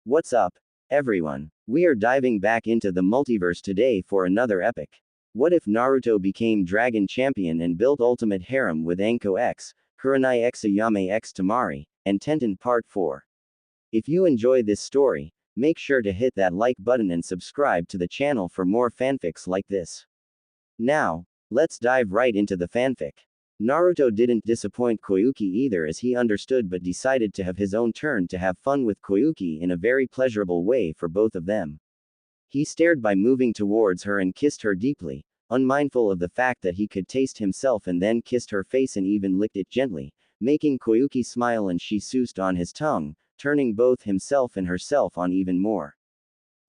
What's up, everyone? We are diving back into the multiverse today for another epic. What if Naruto became Dragon Champion and built ultimate harem with Anko X, Kurenai X Ayame xTemari, and Tenten Part 4? If you enjoy this story, make sure to hit that like button and subscribe to the channel for more fanfics like this. Now, let's dive right into the fanfic. Naruto didn't disappoint Coyuki either, as he understood but decided to have his own turn to have fun with Coyuki in a very pleasurable way for both of them. He stared by moving towards her and kissed her deeply, unmindful of the fact that he could taste himself, and then kissed her face and even licked it gently, making Coyuki smile, and she soused on his tongue, turning both himself and herself on even more.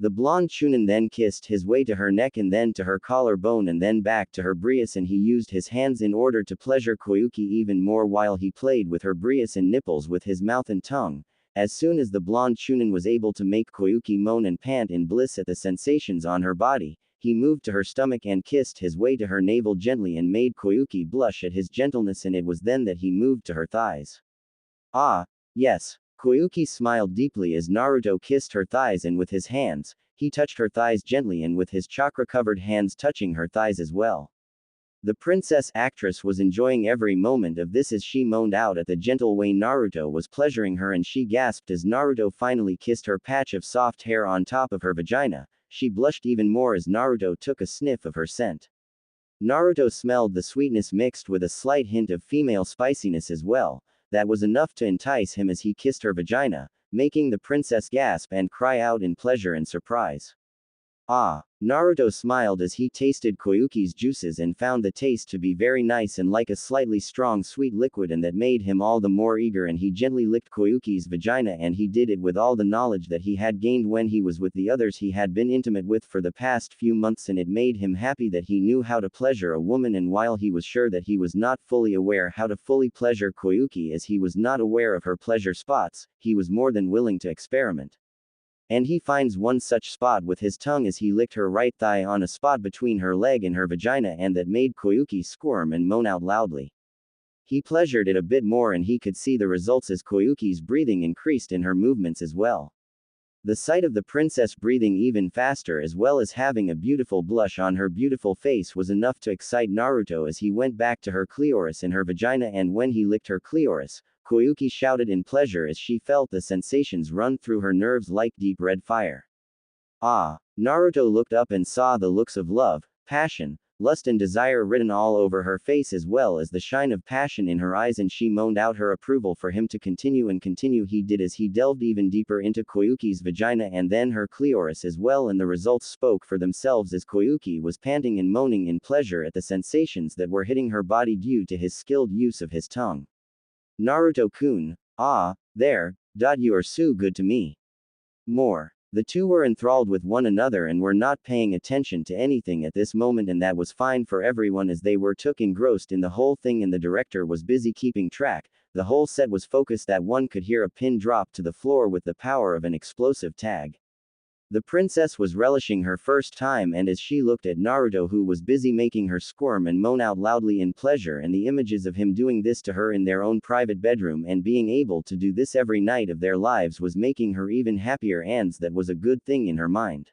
The blonde Chunin then kissed his way to her neck and then to her collarbone and then back to her brias, and he used his hands in order to pleasure Coyuki even more while he played with her brias and nipples with his mouth and tongue. As soon as the blonde Chunin was able to make Coyuki moan and pant in bliss at the sensations on her body, he moved to her stomach and kissed his way to her navel gently and made Coyuki blush at his gentleness, and it was then that he moved to her thighs. Ah, yes. Coyuki smiled deeply as Naruto kissed her thighs, and with his hands, he touched her thighs gently, and with his chakra-covered hands touching her thighs as well. The princess actress was enjoying every moment of this as she moaned out at the gentle way Naruto was pleasuring her, and she gasped as Naruto finally kissed her patch of soft hair on top of her vagina. She blushed even more as Naruto took a sniff of her scent. Naruto smelled the sweetness mixed with a slight hint of female spiciness as well. That was enough to entice him as he kissed her vagina, making the princess gasp and cry out in pleasure and surprise. Ah! Naruto smiled as he tasted Koyuki's juices and found the taste to be very nice and like a slightly strong sweet liquid, and that made him all the more eager, and he gently licked Koyuki's vagina, and he did it with all the knowledge that he had gained when he was with the others he had been intimate with for the past few months, and it made him happy that he knew how to pleasure a woman, and while he was sure that he was not fully aware how to fully pleasure Koyuki, as he was not aware of her pleasure spots, he was more than willing to experiment. And he finds one such spot with his tongue as he licked her right thigh on a spot between her leg and her vagina, and that made Koyuki squirm and moan out loudly. He pleasured it a bit more, and he could see the results as Koyuki's breathing increased and her movements as well. The sight of the princess breathing even faster as well as having a beautiful blush on her beautiful face was enough to excite Naruto as he went back to her clitoris and her vagina, and when he licked her clitoris, Koyuki shouted in pleasure as she felt the sensations run through her nerves like deep red fire. Ah! Naruto looked up and saw the looks of love, passion, lust and desire written all over her face, as well as the shine of passion in her eyes, and she moaned out her approval for him to continue, and continue he did as he delved even deeper into Koyuki's vagina and then her clitoris as well, and the results spoke for themselves as Koyuki was panting and moaning in pleasure at the sensations that were hitting her body due to his skilled use of his tongue. Naruto-kun, ah, there, you are so good to me. More. The two were enthralled with one another and were not paying attention to anything at this moment, and that was fine for everyone as they were took engrossed in the whole thing, and the director was busy keeping track. The whole set was focused that one could hear a pin drop to the floor with the power of an explosive tag. The princess was relishing her first time, and as she looked at Naruto, who was busy making her squirm and moan out loudly in pleasure, and the images of him doing this to her in their own private bedroom and being able to do this every night of their lives was making her even happier, and that was a good thing in her mind.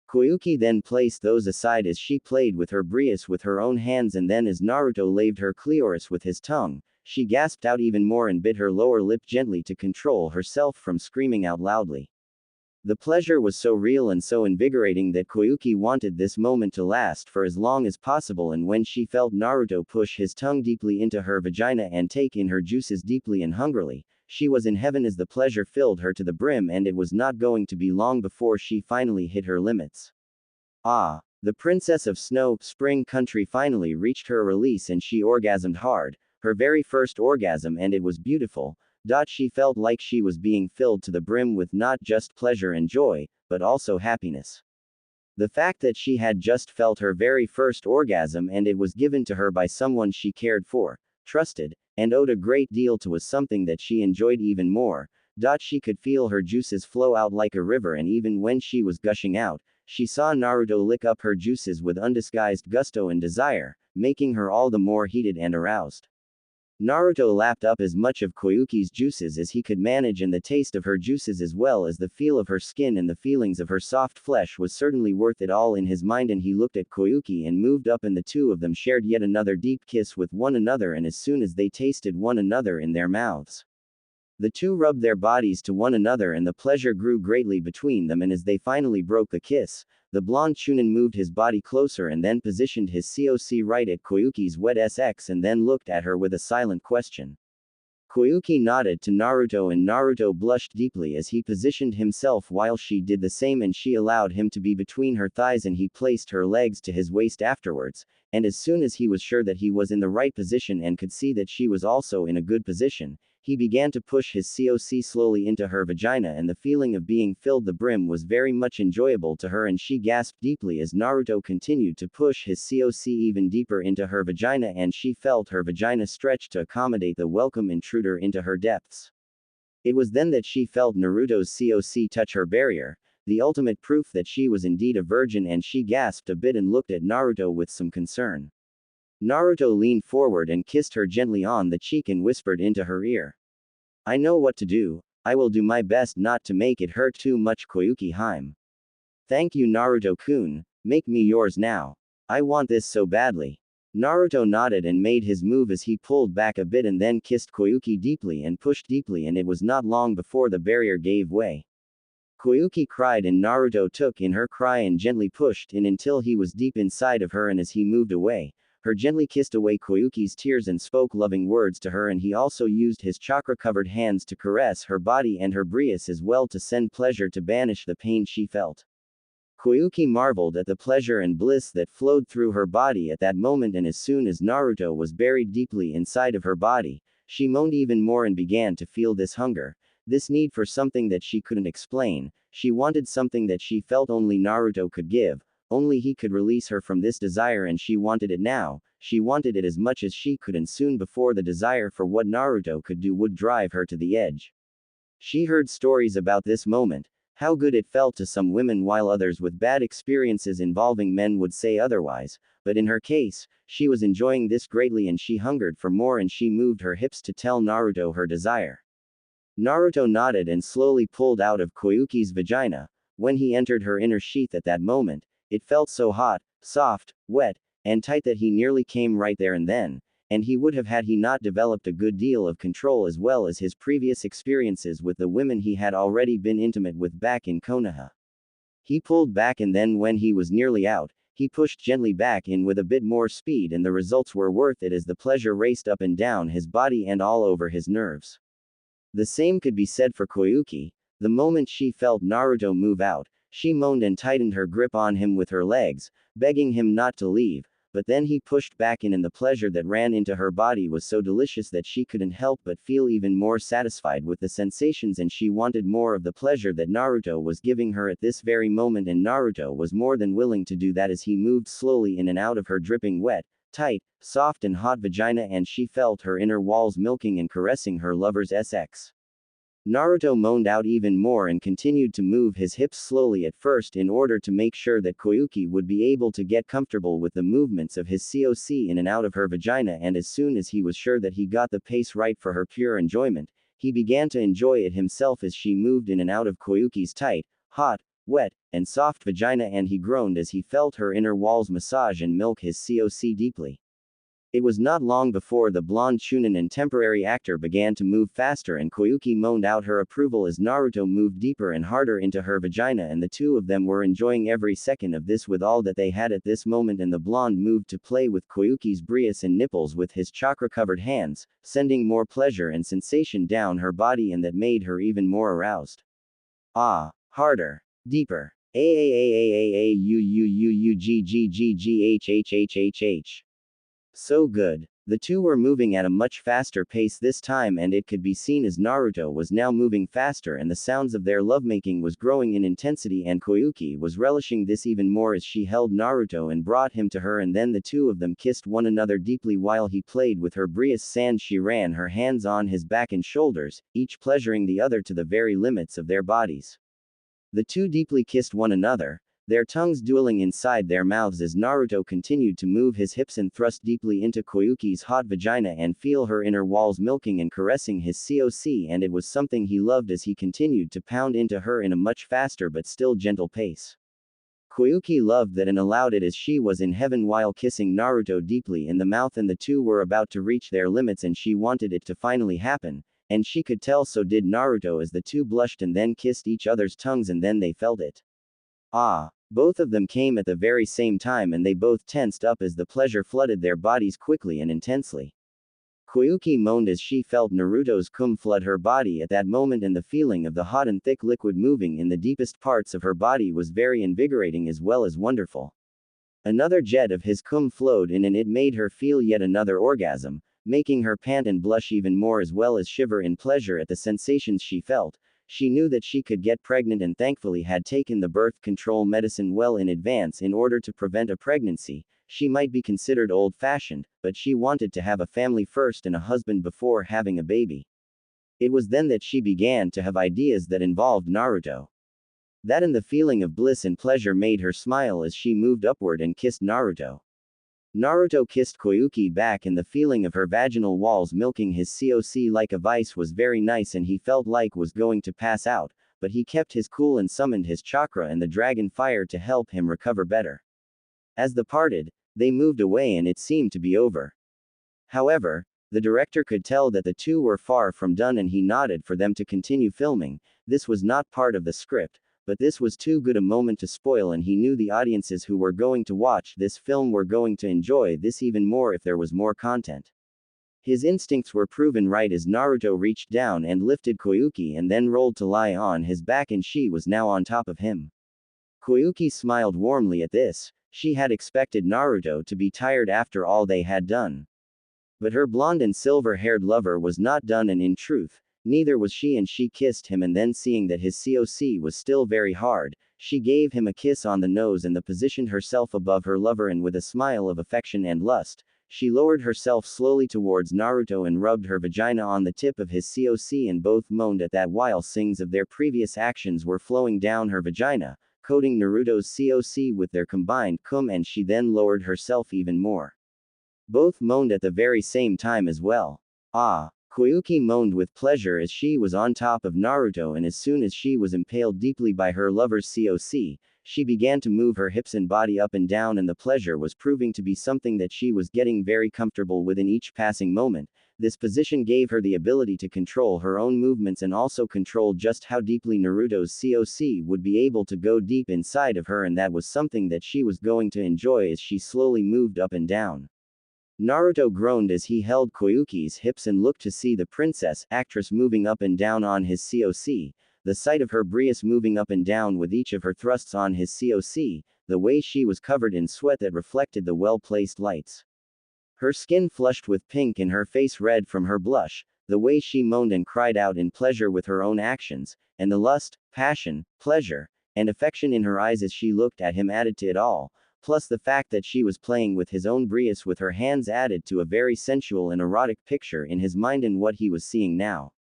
Koyuki then placed those aside as she played with her brias with her own hands, and then as Naruto laved her clitoris with his tongue, she gasped out even more and bit her lower lip gently to control herself from screaming out loudly. The pleasure was so real and so invigorating that Koyuki wanted this moment to last for as long as possible, and when she felt Naruto push his tongue deeply into her vagina and take in her juices deeply and hungrily, she was in heaven as the pleasure filled her to the brim, and it was not going to be long before she finally hit her limits. Ah! The princess of Snow Spring Country finally reached her release, and she orgasmed hard, her very first orgasm, and it was beautiful. She felt like she was being filled to the brim with not just pleasure and joy, but also happiness. The fact that she had just felt her very first orgasm and it was given to her by someone she cared for, trusted, and owed a great deal to was something that she enjoyed even more. She could feel her juices flow out like a river, and even when she was gushing out, she saw Naruto lick up her juices with undisguised gusto and desire, making her all the more heated and aroused. Naruto lapped up as much of Koyuki's juices as he could manage, and the taste of her juices as well as the feel of her skin and the feelings of her soft flesh was certainly worth it all in his mind, and he looked at Koyuki and moved up, and the two of them shared yet another deep kiss with one another, and as soon as they tasted one another in their mouths, the two rubbed their bodies to one another and the pleasure grew greatly between them, and as they finally broke the kiss, the blonde Chunin moved his body closer and then positioned his COC right at Koyuki's wet SX and then looked at her with a silent question. Koyuki nodded to Naruto and Naruto blushed deeply as he positioned himself while she did the same, and she allowed him to be between her thighs and he placed her legs to his waist afterwards, and as soon as he was sure that he was in the right position and could see that she was also in a good position, he began to push his COC slowly into her vagina, and the feeling of being filled the brim was very much enjoyable to her, and she gasped deeply as Naruto continued to push his COC even deeper into her vagina, and she felt her vagina stretch to accommodate the welcome intruder into her depths. It was then that she felt Naruto's COC touch her barrier, the ultimate proof that she was indeed a virgin, and she gasped a bit and looked at Naruto with some concern. Naruto leaned forward and kissed her gently on the cheek and whispered into her ear. "I know what to do, I will do my best not to make it hurt too much, Koyuki Hime." "Thank you, Naruto-kun, make me yours now. I want this so badly." Naruto nodded and made his move as he pulled back a bit and then kissed Koyuki deeply and pushed deeply, and it was not long before the barrier gave way. Koyuki cried and Naruto took in her cry and gently pushed in until he was deep inside of her, and as he moved away, her gently kissed away Koyuki's tears and spoke loving words to her, and he also used his chakra-covered hands to caress her body and her breasts as well to send pleasure to banish the pain she felt. Koyuki marveled at the pleasure and bliss that flowed through her body at that moment, and as soon as Naruto was buried deeply inside of her body, she moaned even more and began to feel this hunger, this need for something that she couldn't explain. She wanted something that she felt only Naruto could give. Only he could release her from this desire, and she wanted it now. She wanted it as much as she could, and soon before the desire for what Naruto could do would drive her to the edge. She heard stories about this moment, how good it felt to some women while others with bad experiences involving men would say otherwise, but in her case, she was enjoying this greatly and she hungered for more, and she moved her hips to tell Naruto her desire. Naruto nodded and slowly pulled out of Koyuki's vagina. When he entered her inner sheath at that moment, it felt so hot, soft, wet, and tight that he nearly came right there and then, and he would have had he not developed a good deal of control as well as his previous experiences with the women he had already been intimate with back in Konoha. He pulled back, and then when he was nearly out, he pushed gently back in with a bit more speed, and the results were worth it as the pleasure raced up and down his body and all over his nerves. The same could be said for Koyuki. The moment she felt Naruto move out, she moaned and tightened her grip on him with her legs, begging him not to leave, but then he pushed back in, and the pleasure that ran into her body was so delicious that she couldn't help but feel even more satisfied with the sensations, and she wanted more of the pleasure that Naruto was giving her at this very moment, and Naruto was more than willing to do that as he moved slowly in and out of her dripping wet, tight, soft and hot vagina, and she felt her inner walls milking and caressing her lover's SX. Naruto moaned out even more and continued to move his hips slowly at first in order to make sure that Koyuki would be able to get comfortable with the movements of his COC in and out of her vagina, and as soon as he was sure that he got the pace right for her pure enjoyment, he began to enjoy it himself as she moved in and out of Koyuki's tight, hot, wet, and soft vagina, and he groaned as he felt her inner walls massage and milk his COC deeply. It was not long before the blonde Chunin and temporary actor began to move faster, and Koyuki moaned out her approval as Naruto moved deeper and harder into her vagina, and the two of them were enjoying every second of this with all that they had at this moment, and the blonde moved to play with Koyuki's breasts and nipples with his chakra-covered hands, sending more pleasure and sensation down her body, and that made her even more aroused. Ah, harder, deeper. A. So good. The two were moving at a much faster pace this time, and it could be seen as Naruto was now moving faster and the sounds of their lovemaking was growing in intensity, and Koyuki was relishing this even more as she held Naruto and brought him to her, and then the two of them kissed one another deeply while he played with her breasts and she ran her hands on his back and shoulders, each pleasuring the other to the very limits of their bodies. The two deeply kissed one another. their tongues dueling inside their mouths as Naruto continued to move his hips and thrust deeply into Koyuki's hot vagina and feel her inner walls milking and caressing his COC, and it was something he loved as he continued to pound into her in a much faster but still gentle pace. Koyuki loved that and allowed it as she was in heaven while kissing Naruto deeply in the mouth, and the two were about to reach their limits and she wanted it to finally happen, and she could tell so did Naruto as the two blushed and then kissed each other's tongues and then they felt it. Both of them came at the very same time and they both tensed up as the pleasure flooded their bodies quickly and intensely. Koyuki moaned as she felt Naruto's cum flood her body at that moment, and the feeling of the hot and thick liquid moving in the deepest parts of her body was very invigorating as well as wonderful. Another jet of his cum flowed in and it made her feel yet another orgasm, making her pant and blush even more as well as shiver in pleasure at the sensations she felt. She knew that she could get pregnant and thankfully had taken the birth control medicine well in advance in order to prevent a pregnancy. She might be considered old-fashioned, but she wanted to have a family first and a husband before having a baby. It was then that she began to have ideas that involved Naruto. That and the feeling of bliss and pleasure made her smile as she moved upward and kissed Naruto. Naruto kissed Koyuki back and the feeling of her vaginal walls milking his COC like a vice was very nice and he felt like was going to pass out, but he kept his cool and summoned his chakra and the dragon fire to help him recover better. As they parted, they moved away and it seemed to be over. However, the director could tell that the two were far from done and he nodded for them to continue filming. This was not part of the script, but this was too good a moment to spoil and he knew the audiences who were going to watch this film were going to enjoy this even more if there was more content. His instincts were proven right as Naruto reached down and lifted Koyuki and then rolled to lie on his back and she was now on top of him. Koyuki smiled warmly at this. She had expected Naruto to be tired after all they had done. But her blonde and silver-haired lover was not done, and in truth, neither was she, and she kissed him and then seeing that his COC was still very hard, she gave him a kiss on the nose and positioned herself above her lover and with a smile of affection and lust, she lowered herself slowly towards Naruto and rubbed her vagina on the tip of his COC and both moaned at that while sings of their previous actions were flowing down her vagina, coating Naruto's COC with their combined cum, and she then lowered herself even more. Both moaned at the very same time as well. Koyuki moaned with pleasure as she was on top of Naruto, and as soon as she was impaled deeply by her lover's COC, she began to move her hips and body up and down, and the pleasure was proving to be something that she was getting very comfortable with in each passing moment. This position gave her the ability to control her own movements and also control just how deeply Naruto's COC would be able to go deep inside of her, and that was something that she was going to enjoy as she slowly moved up and down. Naruto groaned as he held Koyuki's hips and looked to see the princess actress moving up and down on his COC, the sight of her breast moving up and down with each of her thrusts on his COC, the way she was covered in sweat that reflected the well-placed lights. Her skin flushed with pink and her face red from her blush, the way she moaned and cried out in pleasure with her own actions, and the lust, passion, pleasure, and affection in her eyes as she looked at him added to it all, plus the fact that she was playing with his own breast with her hands added to a very sensual and erotic picture in his mind and what he was seeing now.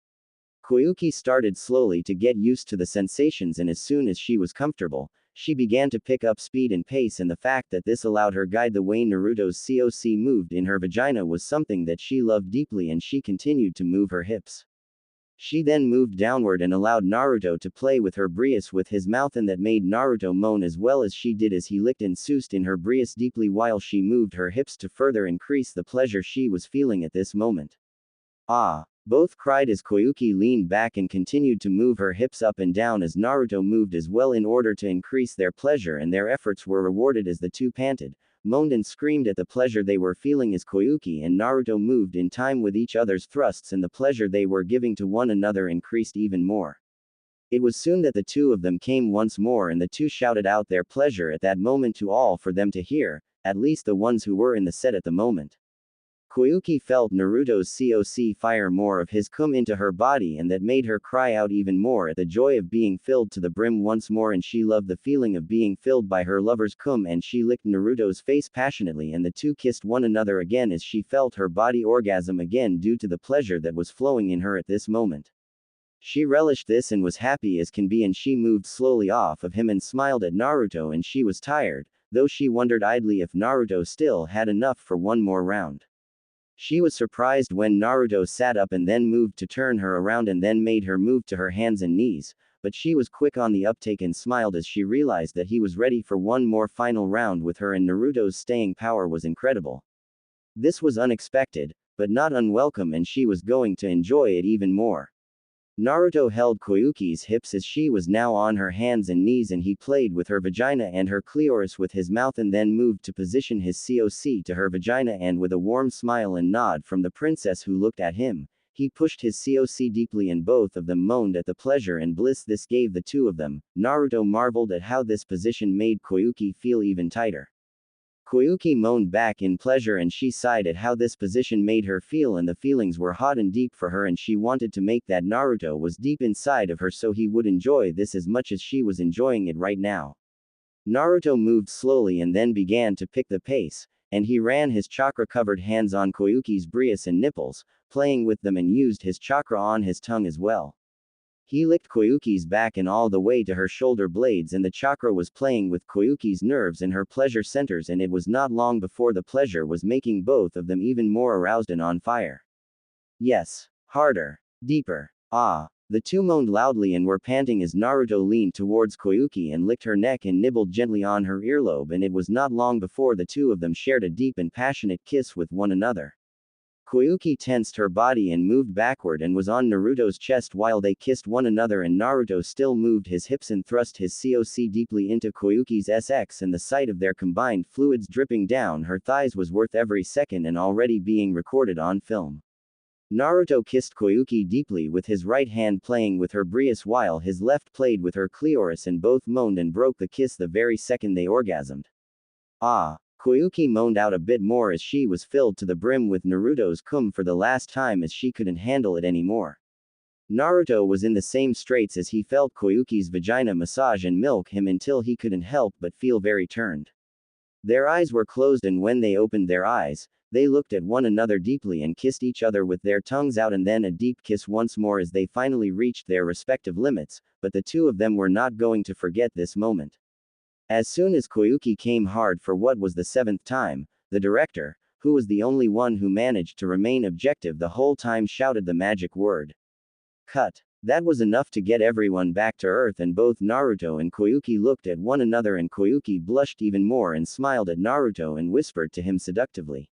Koyuki started slowly to get used to the sensations, and as soon as she was comfortable, she began to pick up speed and pace, and the fact that this allowed her guide the way Naruto's COC moved in her vagina was something that she loved deeply, and she continued to move her hips. She then moved downward and allowed Naruto to play with her breast with his mouth, and that made Naruto moan as well as she did as he licked and soused in her breast deeply while she moved her hips to further increase the pleasure she was feeling at this moment. Both cried as Koyuki leaned back and continued to move her hips up and down as Naruto moved as well in order to increase their pleasure, and their efforts were rewarded as the two panted, moaned and screamed at the pleasure they were feeling as Koyuki and Naruto moved in time with each other's thrusts, and the pleasure they were giving to one another increased even more. It was soon that the two of them came once more, and the two shouted out their pleasure at that moment to all for them to hear, at least the ones who were in the set at the moment. Koyuki felt Naruto's COC fire more of his cum into her body, and that made her cry out even more at the joy of being filled to the brim once more, and she loved the feeling of being filled by her lover's cum, and she licked Naruto's face passionately, and the two kissed one another again as she felt her body orgasm again due to the pleasure that was flowing in her at this moment. She relished this and was happy as can be, and she moved slowly off of him and smiled at Naruto, and she was tired, though she wondered idly if Naruto still had enough for one more round. She was surprised when Naruto sat up and then moved to turn her around and then made her move to her hands and knees, but she was quick on the uptake and smiled as she realized that he was ready for one more final round with her, and Naruto's staying power was incredible. This was unexpected, but not unwelcome, and she was going to enjoy it even more. Naruto held Koyuki's hips as she was now on her hands and knees, and he played with her vagina and her clitoris with his mouth and then moved to position his COC to her vagina, and with a warm smile and nod from the princess who looked at him, he pushed his COC deeply and both of them moaned at the pleasure and bliss this gave the two of them. Naruto marveled at how this position made Koyuki feel even tighter. Koyuki moaned back in pleasure and she sighed at how this position made her feel, and the feelings were hot and deep for her, and she wanted to make that Naruto was deep inside of her so he would enjoy this as much as she was enjoying it right now. Naruto moved slowly and then began to pick the pace, and he ran his chakra-covered hands on Koyuki's brias and nipples, playing with them, and used his chakra on his tongue as well. He licked Koyuki's back and all the way to her shoulder blades, and the chakra was playing with Koyuki's nerves and her pleasure centers, and it was not long before the pleasure was making both of them even more aroused and on fire. Yes. Harder. Deeper. Ah. The two moaned loudly and were panting as Naruto leaned towards Koyuki and licked her neck and nibbled gently on her earlobe, and it was not long before the two of them shared a deep and passionate kiss with one another. Koyuki tensed her body and moved backward and was on Naruto's chest while they kissed one another, and Naruto still moved his hips and thrust his COC deeply into Koyuki's SX, and the sight of their combined fluids dripping down her thighs was worth every second and already being recorded on film. Naruto kissed Koyuki deeply with his right hand playing with her brias while his left played with her clitoris, and both moaned and broke the kiss the very second they orgasmed. Ah. Koyuki moaned out a bit more as she was filled to the brim with Naruto's cum for the last time as she couldn't handle it anymore. Naruto was in the same straits as he felt Koyuki's vagina massage and milk him until he couldn't help but feel very turned. Their eyes were closed, and when they opened their eyes, they looked at one another deeply and kissed each other with their tongues out, and then a deep kiss once more as they finally reached their respective limits, but the two of them were not going to forget this moment. As soon as Koyuki came hard for what was the 7th time, the director, who was the only one who managed to remain objective the whole time, shouted the magic word. Cut. That was enough to get everyone back to earth, and both Naruto and Koyuki looked at one another, and Koyuki blushed even more and smiled at Naruto and whispered to him seductively.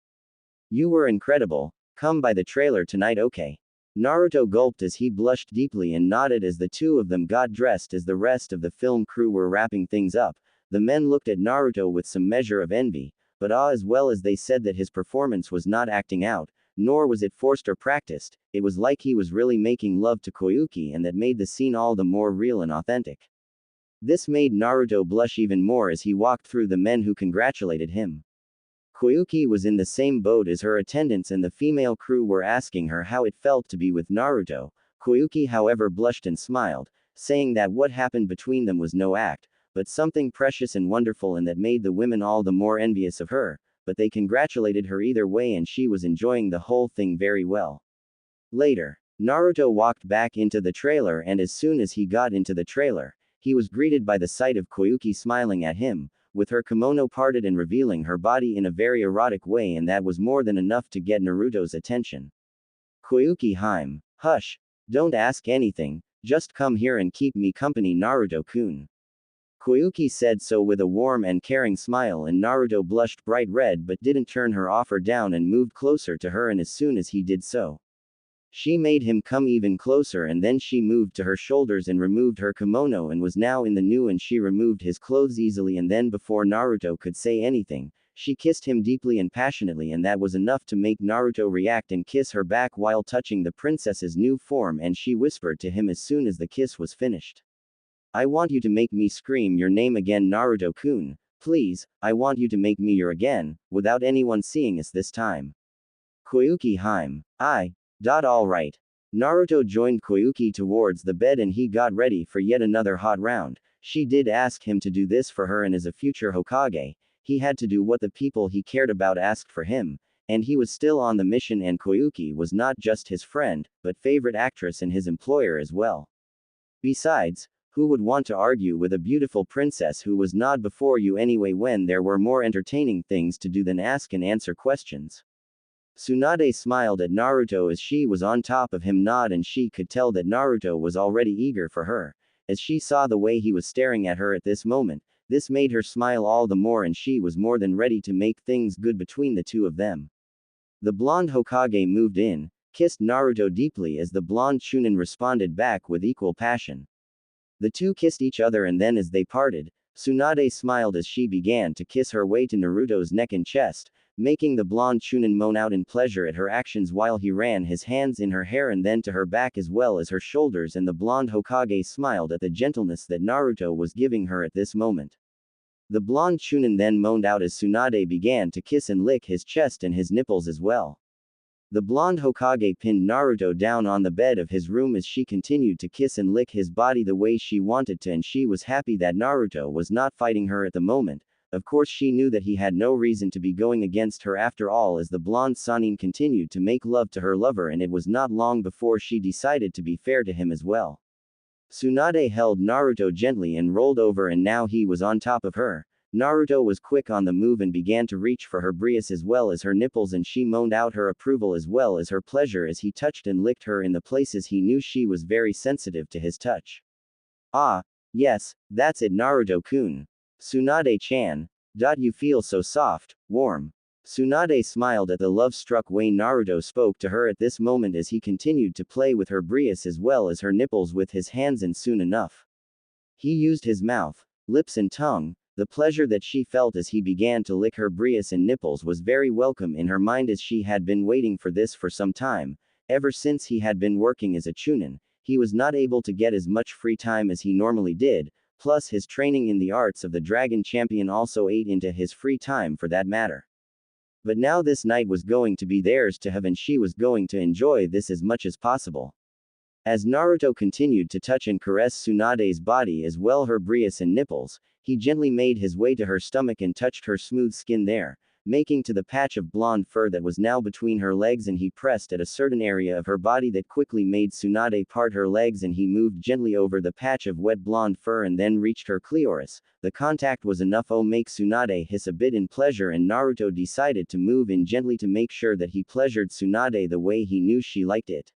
"You were incredible. Come by the trailer tonight, okay?" Naruto gulped as he blushed deeply and nodded as the two of them got dressed. As the rest of the film crew were wrapping things up, the men looked at Naruto with some measure of envy, but awe as well, as they said that his performance was not acting out, nor was it forced or practiced. It was like he was really making love to Koyuki, and that made the scene all the more real and authentic. This made Naruto blush even more as he walked through the men who congratulated him. Koyuki was in the same boat as her attendants, and the female crew were asking her how it felt to be with Naruto. Koyuki, however, blushed and smiled, saying that what happened between them was no act, but something precious and wonderful, and that made the women all the more envious of her, but they congratulated her either way, and she was enjoying the whole thing very well. Later, Naruto walked back into the trailer, and as soon as he got into the trailer, he was greeted by the sight of Koyuki smiling at him, with her kimono parted and revealing her body in a very erotic way, and that was more than enough to get Naruto's attention. Koyuki Haim. Hush. Don't ask anything, just come here and keep me company, Naruto-kun. Koyuki said so with a warm and caring smile, and Naruto blushed bright red but didn't turn her offer down and moved closer to her, and as soon as he did so, she made him come even closer, and then she moved to her shoulders and removed her kimono and was now in the new, and she removed his clothes easily, and then before Naruto could say anything, she kissed him deeply and passionately, and that was enough to make Naruto react and kiss her back while touching the princess's new form, and she whispered to him as soon as the kiss was finished. "I want you to make me scream your name again, Naruto-kun. Please, I want you to make me your again, without anyone seeing us this time." Koyuki Haim. Alright. Naruto joined Koyuki towards the bed, and he got ready for yet another hot round. She did ask him to do this for her, and as a future Hokage, he had to do what the people he cared about asked for him. And he was still on the mission, and Koyuki was not just his friend, but favorite actress and his employer as well. Besides, who would want to argue with a beautiful princess who was not before you anyway when there were more entertaining things to do than ask and answer questions? Tsunade smiled at Naruto as she was on top of him, and she could tell that Naruto was already eager for her. As she saw the way he was staring at her at this moment, this made her smile all the more, and she was more than ready to make things good between the two of them. The blonde Hokage moved in, kissed Naruto deeply as the blonde Chunin responded back with equal passion. The two kissed each other, and then as they parted, Tsunade smiled as she began to kiss her way to Naruto's neck and chest, making the blonde Chunin moan out in pleasure at her actions while he ran his hands in her hair and then to her back as well as her shoulders, and the blonde Hokage smiled at the gentleness that Naruto was giving her at this moment. The blonde Chunin then moaned out as Tsunade began to kiss and lick his chest and his nipples as well. The blonde Hokage pinned Naruto down on the bed of his room as she continued to kiss and lick his body the way she wanted to, and she was happy that Naruto was not fighting her at the moment. Of course she knew that he had no reason to be going against her after all, as the blonde Sannin continued to make love to her lover, and it was not long before she decided to be fair to him as well. Tsunade held Naruto gently and rolled over, and now he was on top of her. Naruto was quick on the move and began to reach for her breasts as well as her nipples, and she moaned out her approval as well as her pleasure as he touched and licked her in the places he knew she was very sensitive to his touch. Ah, yes, that's it, Naruto-kun. Tsunade-chan. You feel so soft, warm. Tsunade smiled at the love-struck way Naruto spoke to her at this moment as he continued to play with her breasts as well as her nipples with his hands, and soon enough, he used his mouth, lips and tongue. The pleasure that she felt as he began to lick her breasts and nipples was very welcome in her mind, as she had been waiting for this for some time. Ever since he had been working as a Chunin, he was not able to get as much free time as he normally did, plus his training in the arts of the Dragon Champion also ate into his free time for that matter. But now this night was going to be theirs to have, and she was going to enjoy this as much as possible. As Naruto continued to touch and caress Tsunade's body as well her breasts and nipples, he gently made his way to her stomach and touched her smooth skin there, making to the patch of blonde fur that was now between her legs, and he pressed at a certain area of her body that quickly made Tsunade part her legs, and he moved gently over the patch of wet blonde fur and then reached her clitoris. The contact was enough to make Tsunade hiss a bit in pleasure, and Naruto decided to move in gently to make sure that he pleasured Tsunade the way he knew she liked it.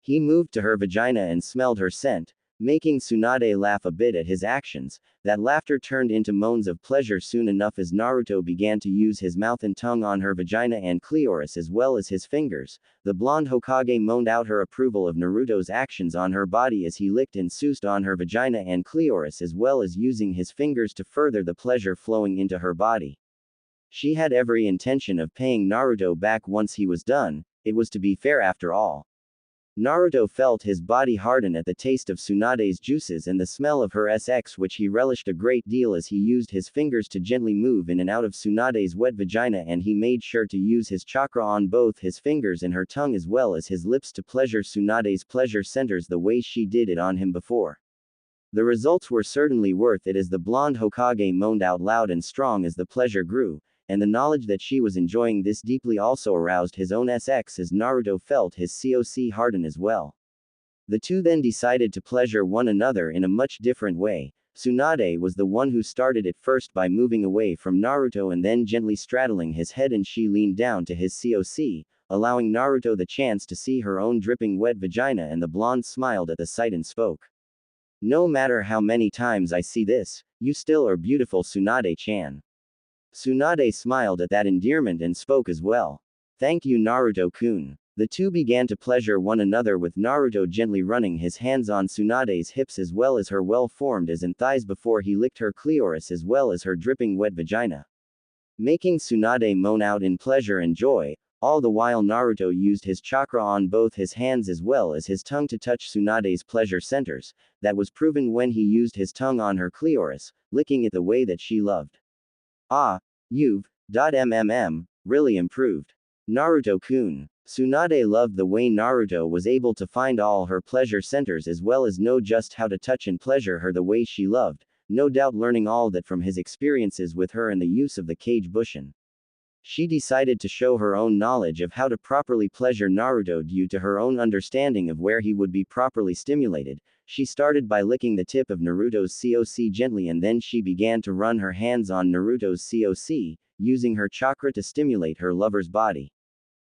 He moved to her vagina and smelled her scent, making Tsunade laugh a bit at his actions. That laughter turned into moans of pleasure soon enough as Naruto began to use his mouth and tongue on her vagina and clitoris as well as his fingers. The blonde Hokage moaned out her approval of Naruto's actions on her body as he licked and sussed on her vagina and clitoris as well as using his fingers to further the pleasure flowing into her body. She had every intention of paying Naruto back once he was done. It was to be fair after all. Naruto felt his body harden at the taste of Tsunade's juices and the smell of her sex, which he relished a great deal as he used his fingers to gently move in and out of Tsunade's wet vagina, and he made sure to use his chakra on both his fingers and her tongue as well as his lips to pleasure Tsunade's pleasure centers the way she did it on him before. The results were certainly worth it as the blonde Hokage moaned out loud and strong as the pleasure grew, and the knowledge that she was enjoying this deeply also aroused his own sex as Naruto felt his COC harden as well. The two then decided to pleasure one another in a much different way. Tsunade was the one who started it first by moving away from Naruto and then gently straddling his head, and she leaned down to his COC, allowing Naruto the chance to see her own dripping wet vagina, and the blonde smiled at the sight and spoke. "No matter how many times I see this, you still are beautiful, Tsunade-chan." Tsunade smiled at that endearment and spoke as well. "Thank you, Naruto-kun." The two began to pleasure one another, with Naruto gently running his hands on Tsunade's hips as well as her well-formed as and thighs before he licked her clitoris as well as her dripping wet vagina, making Tsunade moan out in pleasure and joy. All the while Naruto used his chakra on both his hands as well as his tongue to touch Tsunade's pleasure centers. That was proven when he used his tongue on her clitoris, licking it the way that she loved. "Ah, you've really improved, Naruto-kun." Tsunade loved the way Naruto was able to find all her pleasure centers as well as know just how to touch and pleasure her the way she loved, no doubt learning all that from his experiences with her and the use of the Kage Bushin. She decided to show her own knowledge of how to properly pleasure Naruto due to her own understanding of where he would be properly stimulated. She started by licking the tip of Naruto's COC gently, and then she began to run her hands on Naruto's COC, using her chakra to stimulate her lover's body.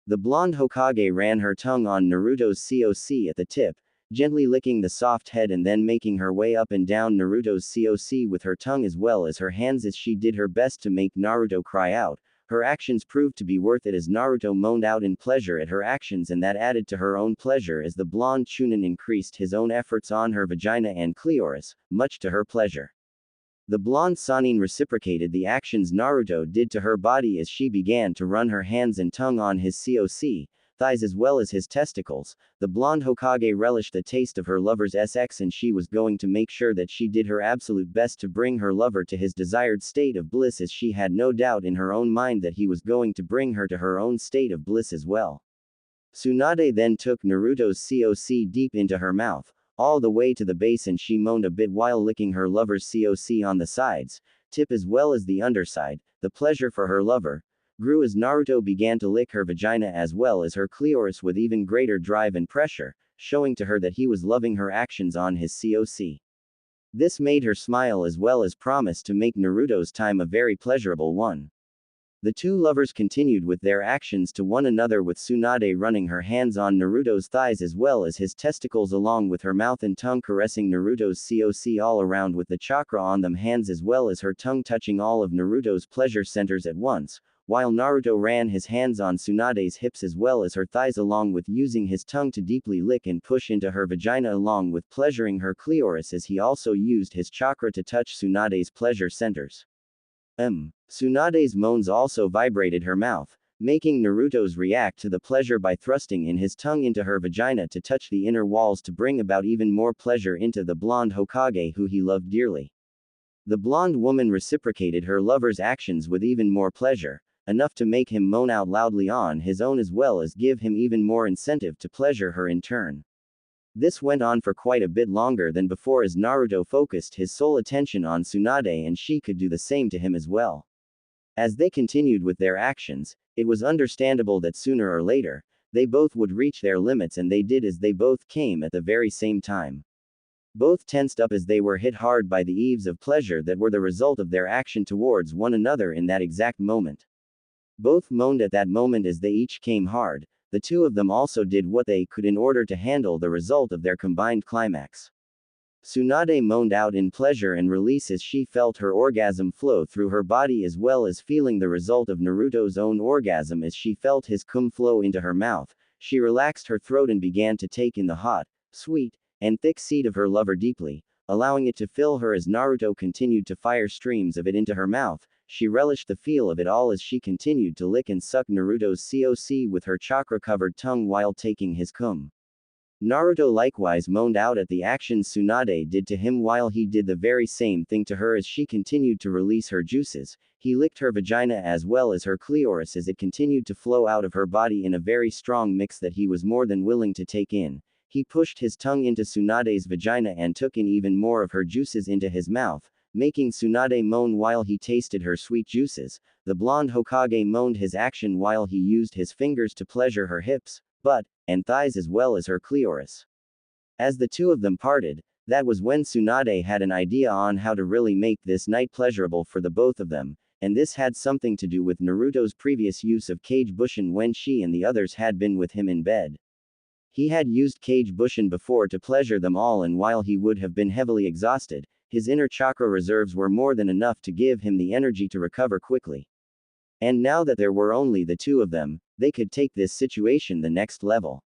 The blonde Hokage ran her tongue on Naruto's COC at the tip, gently licking the soft head and then making her way up and down Naruto's COC with her tongue as well as her hands as she did her best to make Naruto cry out. Her actions proved to be worth it as Naruto moaned out in pleasure at her actions, and that added to her own pleasure as the blonde Chunin increased his own efforts on her vagina and clitoris, much to her pleasure. The blonde Sannin reciprocated the actions Naruto did to her body as she began to run her hands and tongue on his COC, thighs as well as his testicles. The blonde Hokage relished the taste of her lover's SX, and she was going to make sure that she did her absolute best to bring her lover to his desired state of bliss, as she had no doubt in her own mind that he was going to bring her to her own state of bliss as well. Tsunade then took Naruto's COC deep into her mouth, all the way to the base, and she moaned a bit while licking her lover's COC on the sides, tip as well as the underside. The pleasure for her lover grew as Naruto began to lick her vagina as well as her clitoris with even greater drive and pressure, showing to her that he was loving her actions on his COC. This made her smile as well as promise to make Naruto's time a very pleasurable one. The two lovers continued with their actions to one another, with Tsunade running her hands on Naruto's thighs as well as his testicles, along with her mouth and tongue caressing Naruto's COC all around with the chakra on them hands as well as her tongue touching all of Naruto's pleasure centers at once, while Naruto ran his hands on Tsunade's hips as well as her thighs, along with using his tongue to deeply lick and push into her vagina along with pleasuring her clitoris, as he also used his chakra to touch Tsunade's pleasure centers. Tsunade's moans also vibrated her mouth, making Naruto's react to the pleasure by thrusting in his tongue into her vagina to touch the inner walls to bring about even more pleasure into the blonde Hokage who he loved dearly. The blonde woman reciprocated her lover's actions with even more pleasure, enough to make him moan out loudly on his own as well as give him even more incentive to pleasure her in turn. This went on for quite a bit longer than before as Naruto focused his sole attention on Tsunade, and she could do the same to him as well. As they continued with their actions, it was understandable that sooner or later, they both would reach their limits, and they did, as they both came at the very same time. Both tensed up as they were hit hard by the eaves of pleasure that were the result of their action towards one another in that exact moment. Both moaned at that moment as they each came hard. The two of them also did what they could in order to handle the result of their combined climax. Tsunade moaned out in pleasure and release as she felt her orgasm flow through her body, as well as feeling the result of Naruto's own orgasm as she felt his cum flow into her mouth. She relaxed her throat and began to take in the hot, sweet, and thick seed of her lover deeply, allowing it to fill her as Naruto continued to fire streams of it into her mouth. She relished the feel of it all as she continued to lick and suck Naruto's COC with her chakra-covered tongue while taking his cum. Naruto likewise moaned out at the actions Tsunade did to him while he did the very same thing to her as she continued to release her juices. He licked her vagina as well as her clitoris as it continued to flow out of her body in a very strong mix that he was more than willing to take in. He pushed his tongue into Tsunade's vagina and took in even more of her juices into his mouth, making Tsunade moan while he tasted her sweet juices. The blonde Hokage moaned his action while he used his fingers to pleasure her hips, butt, and thighs as well as her clitoris. As the two of them parted, that was when Tsunade had an idea on how to really make this night pleasurable for the both of them, and this had something to do with Naruto's previous use of Kage Bushin when she and the others had been with him in bed. He had used Kage Bushin before to pleasure them all, and while he would have been heavily exhausted, his inner chakra reserves were more than enough to give him the energy to recover quickly. And now that there were only the two of them, they could take this situation the next level.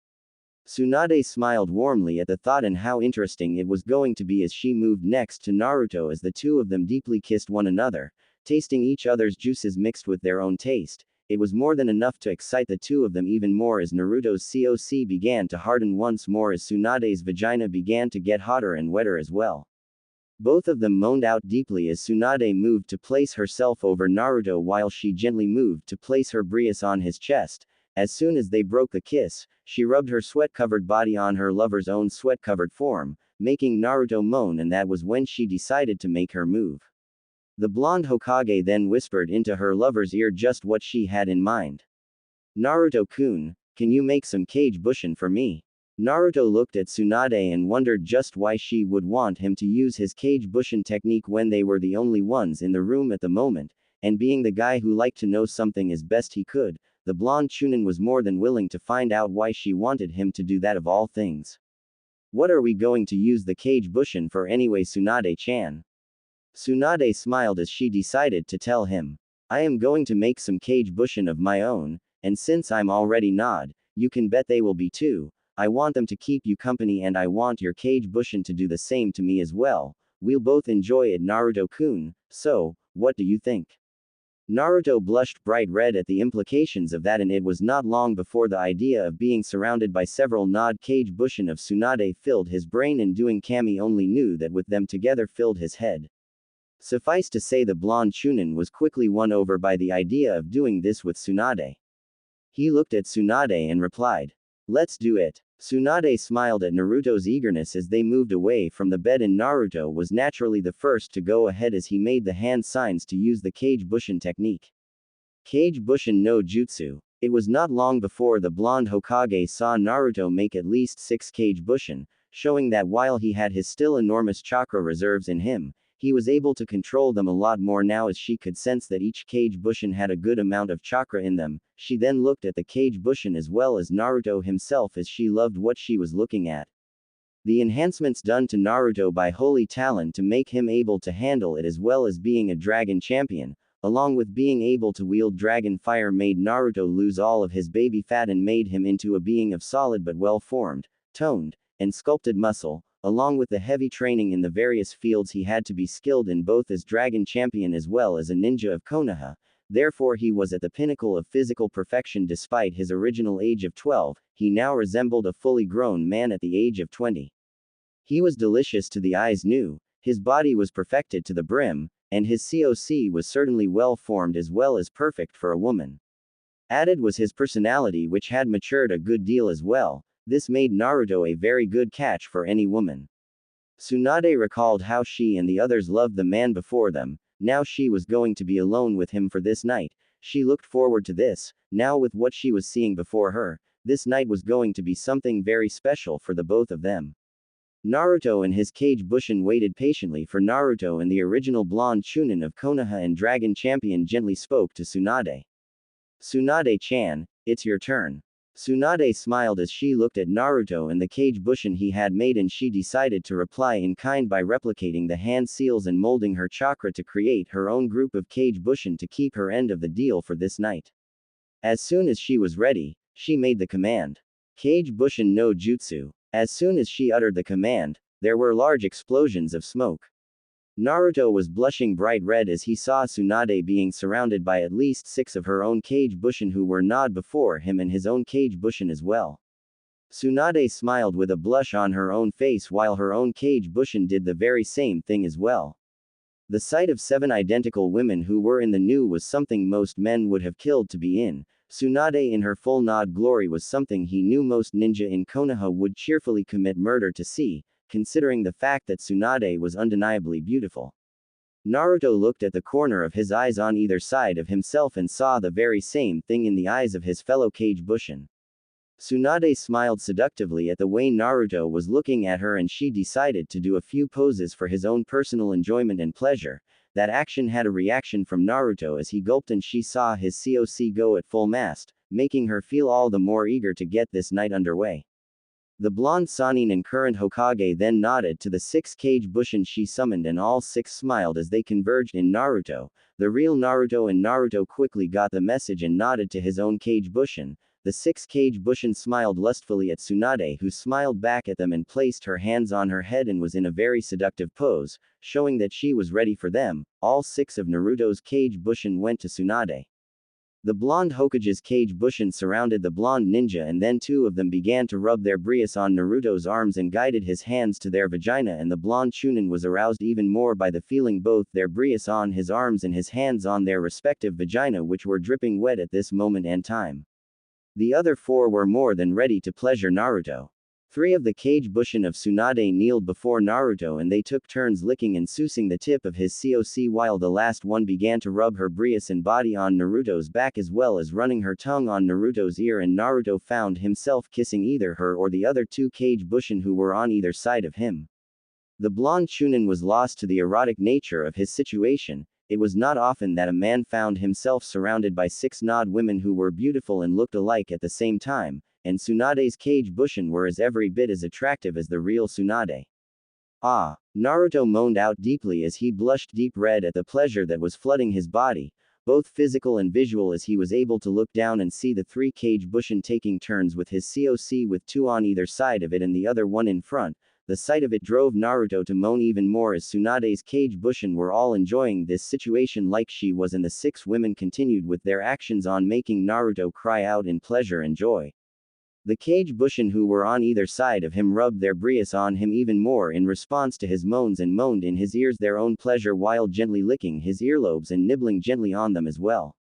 Tsunade smiled warmly at the thought and how interesting it was going to be as she moved next to Naruto as the two of them deeply kissed one another, tasting each other's juices mixed with their own taste. It was more than enough to excite the two of them even more as Naruto's COC began to harden once more as Tsunade's vagina began to get hotter and wetter as well. Both of them moaned out deeply as Tsunade moved to place herself over Naruto while she gently moved to place her brias on his chest. As soon as they broke the kiss, she rubbed her sweat-covered body on her lover's own sweat-covered form, making Naruto moan, and that was when she decided to make her move. The blonde Hokage then whispered into her lover's ear just what she had in mind. Naruto-kun, can you make some kage bushin for me? Naruto looked at Tsunade and wondered just why she would want him to use his kage bushin technique when they were the only ones in the room at the moment, and being the guy who liked to know something as best he could, the blonde chunin was more than willing to find out why she wanted him to do that of all things. What are we going to use the kage bushin for anyway, Tsunade-chan? Tsunade smiled as she decided to tell him. I am going to make some kage bushin of my own, and since I'm already Nod, you can bet they will be too. I want them to keep you company and I want your kage bushin to do the same to me as well. We'll both enjoy it, Naruto-kun, so, what do you think? Naruto blushed bright red at the implications of that, and it was not long before the idea of being surrounded by several Nod kage bushin of Tsunade filled his brain, and doing Kami only knew that with them together filled his head. Suffice to say, the blonde chunin was quickly won over by the idea of doing this with Tsunade. He looked at Tsunade and replied, let's do it. Tsunade smiled at Naruto's eagerness as they moved away from the bed, and Naruto was naturally the first to go ahead as he made the hand signs to use the kage bushin technique. Kage bushin no jutsu. It was not long before the blonde Hokage saw Naruto make at least 6 kage bushin, showing that while he had his still enormous chakra reserves in him, he was able to control them a lot more now, as she could sense that each kage bushin had a good amount of chakra in them. She then looked at the kage bushin as well as Naruto himself, as she loved what she was looking at. The enhancements done to Naruto by Holy Talon to make him able to handle it, as well as being a dragon champion, along with being able to wield dragon fire, made Naruto lose all of his baby fat and made him into a being of solid but well-formed, toned, and sculpted muscle. Along with the heavy training in the various fields he had to be skilled in, both as dragon champion as well as a ninja of Konoha. Therefore he was at the pinnacle of physical perfection. Despite his original age of 12, he now resembled a fully grown man at the age of 20. He was delicious to the eyes new, his body was perfected to the brim, and his COC was certainly well formed as well as perfect for a woman. Added was his personality, which had matured a good deal as well. This made Naruto a very good catch for any woman. Tsunade recalled how she and the others loved the man before them. Now she was going to be alone with him for this night. She looked forward to this. Now with what she was seeing before her, this night was going to be something very special for the both of them. Naruto and his kage bushin waited patiently for Naruto, and the original blonde chunin of Konoha and Dragon Champion gently spoke to Tsunade. Tsunade-chan, it's your turn. Tsunade smiled as she looked at Naruto and the kage bushin he had made, and she decided to reply in kind by replicating the hand seals and molding her chakra to create her own group of kage bushin to keep her end of the deal for this night. As soon as she was ready, she made the command. Kage bushin no jutsu. As soon as she uttered the command, there were large explosions of smoke. Naruto was blushing bright red as he saw Tsunade being surrounded by at least 6 of her own kage bushin who were Nod before him, and his own kage bushin as well. Tsunade smiled with a blush on her own face while her own kage bushin did the very same thing as well. The sight of 7 identical women who were in the new was something most men would have killed to be in. Tsunade in her full Nod glory was something he knew most ninja in Konoha would cheerfully commit murder to see, considering the fact that Tsunade was undeniably beautiful. Naruto looked at the corner of his eyes on either side of himself and saw the very same thing in the eyes of his fellow kage bushin. Tsunade smiled seductively at the way Naruto was looking at her, and she decided to do a few poses for his own personal enjoyment and pleasure. That action had a reaction from Naruto as he gulped, and she saw his COC go at full mast, making her feel all the more eager to get this night underway. The blonde Sannin and current Hokage then nodded to the 6 kage bushin she summoned, and all 6 smiled as they converged in Naruto. The real Naruto and Naruto quickly got the message and nodded to his own kage bushin. The 6 kage bushin smiled lustfully at Tsunade, who smiled back at them and placed her hands on her head and was in a very seductive pose, showing that she was ready for them. All 6 of Naruto's kage bushin went to Tsunade. The blonde Hokage's kage bushin surrounded the blonde ninja, and then 2 of them began to rub their brias on Naruto's arms and guided his hands to their vagina, and the blonde chunin was aroused even more by the feeling both their brias on his arms and his hands on their respective vagina, which were dripping wet at this moment and time. The other 4 were more than ready to pleasure Naruto. Three of the cage bushin of Tsunade kneeled before Naruto and they took turns licking and sousing the tip of his COC while the last one began to rub her brious and body on Naruto's back as well as running her tongue on Naruto's ear, and Naruto found himself kissing either her or the other two cage bushin who were on either side of him. The blonde Chunin was lost to the erotic nature of his situation. It was not often that a man found himself surrounded by 6 Nod women who were beautiful and looked alike at the same time, and Tsunade's cage bushin were as every bit as attractive as the real Tsunade. Ah! Naruto moaned out deeply as he blushed deep red at the pleasure that was flooding his body, both physical and visual, as he was able to look down and see the 3 cage bushin taking turns with his COC with 2 on either side of it and the other one in front. The sight of it drove Naruto to moan even more as Tsunade's cage bushin were all enjoying this situation like she was, and the 6 women continued with their actions on making Naruto cry out in pleasure and joy. The cage bushin who were on either side of him rubbed their brious on him even more in response to his moans and moaned in his ears their own pleasure while gently licking his earlobes and nibbling gently on them as well.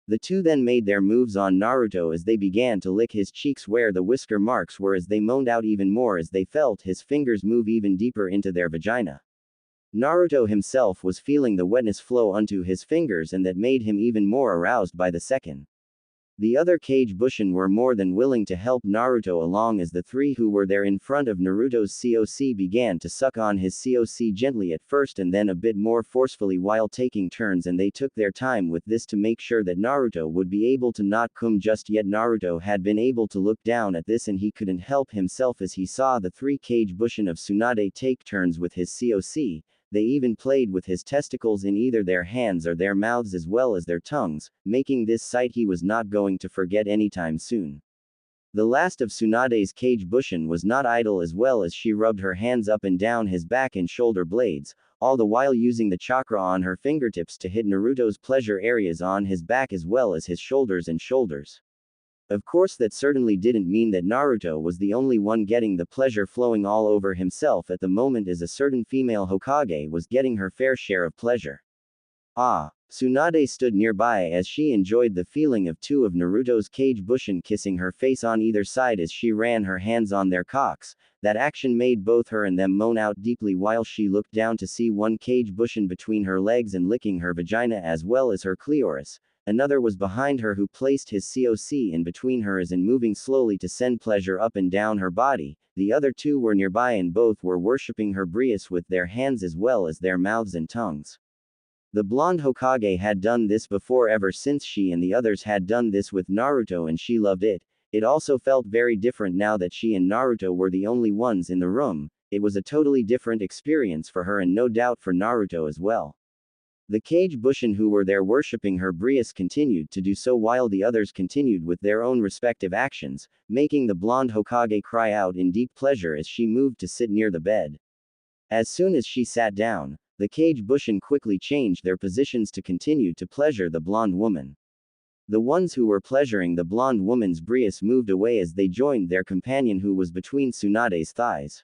The two then made their moves on Naruto as they began to lick his cheeks where the whisker marks were, as they moaned out even more as they felt his fingers move even deeper into their vagina. Naruto himself was feeling the wetness flow onto his fingers, and that made him even more aroused by the second. The other cage bushin were more than willing to help Naruto along as the 3 who were there in front of Naruto's COC began to suck on his COC gently at first and then a bit more forcefully while taking turns, and they took their time with this to make sure that Naruto would be able to not come just yet. Naruto had been able to look down at this and he couldn't help himself as he saw the 3 cage bushin of Tsunade take turns with his COC. They even played with his testicles in either their hands or their mouths as well as their tongues, making this sight he was not going to forget anytime soon. The last of Tsunade's cage bushin was not idle as well as she rubbed her hands up and down his back and shoulder blades, all the while using the chakra on her fingertips to hit Naruto's pleasure areas on his back as well as his shoulders and shoulders. Of course, that certainly didn't mean that Naruto was the only one getting the pleasure flowing all over himself at the moment, as a certain female Hokage was getting her fair share of pleasure. Ah! Tsunade stood nearby as she enjoyed the feeling of 2 of Naruto's cage bushin kissing her face on either side as she ran her hands on their cocks. That action made both her and them moan out deeply while she looked down to see 1 cage bushin between her legs and licking her vagina as well as her clitoris. Another was behind her who placed his COC in between hers and moving slowly to send pleasure up and down her body. The other 2 were nearby and both were worshipping her brious with their hands as well as their mouths and tongues. The blonde Hokage had done this before ever since she and the others had done this with Naruto, and she loved it. It also felt very different now that she and Naruto were the only ones in the room. It was a totally different experience for her and no doubt for Naruto as well. The cage bushin who were there worshipping her brious continued to do so while the others continued with their own respective actions, making the blonde Hokage cry out in deep pleasure as she moved to sit near the bed. As soon as she sat down, the cage bushin quickly changed their positions to continue to pleasure the blonde woman. The ones who were pleasuring the blonde woman's brious moved away as they joined their companion who was between Tsunade's thighs.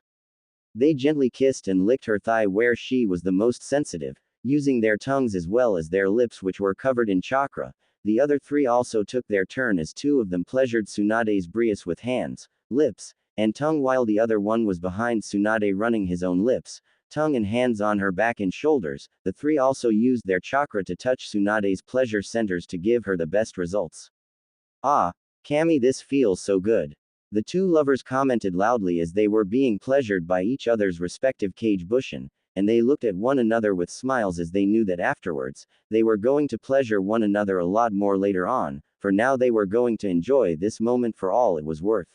They gently kissed and licked her thigh where she was the most sensitive, using their tongues as well as their lips which were covered in chakra. The other 3 also took their turn as 2 of them pleasured Tsunade's brious with hands, lips, and tongue while the other one was behind Tsunade running his own lips, tongue and hands on her back and shoulders. The 3 also used their chakra to touch Tsunade's pleasure centers to give her the best results. Ah, Kami, this feels so good. The 2 lovers commented loudly as they were being pleasured by each other's respective cage bushin, and they looked at one another with smiles as they knew that afterwards, they were going to pleasure one another a lot more later on, for now they were going to enjoy this moment for all it was worth.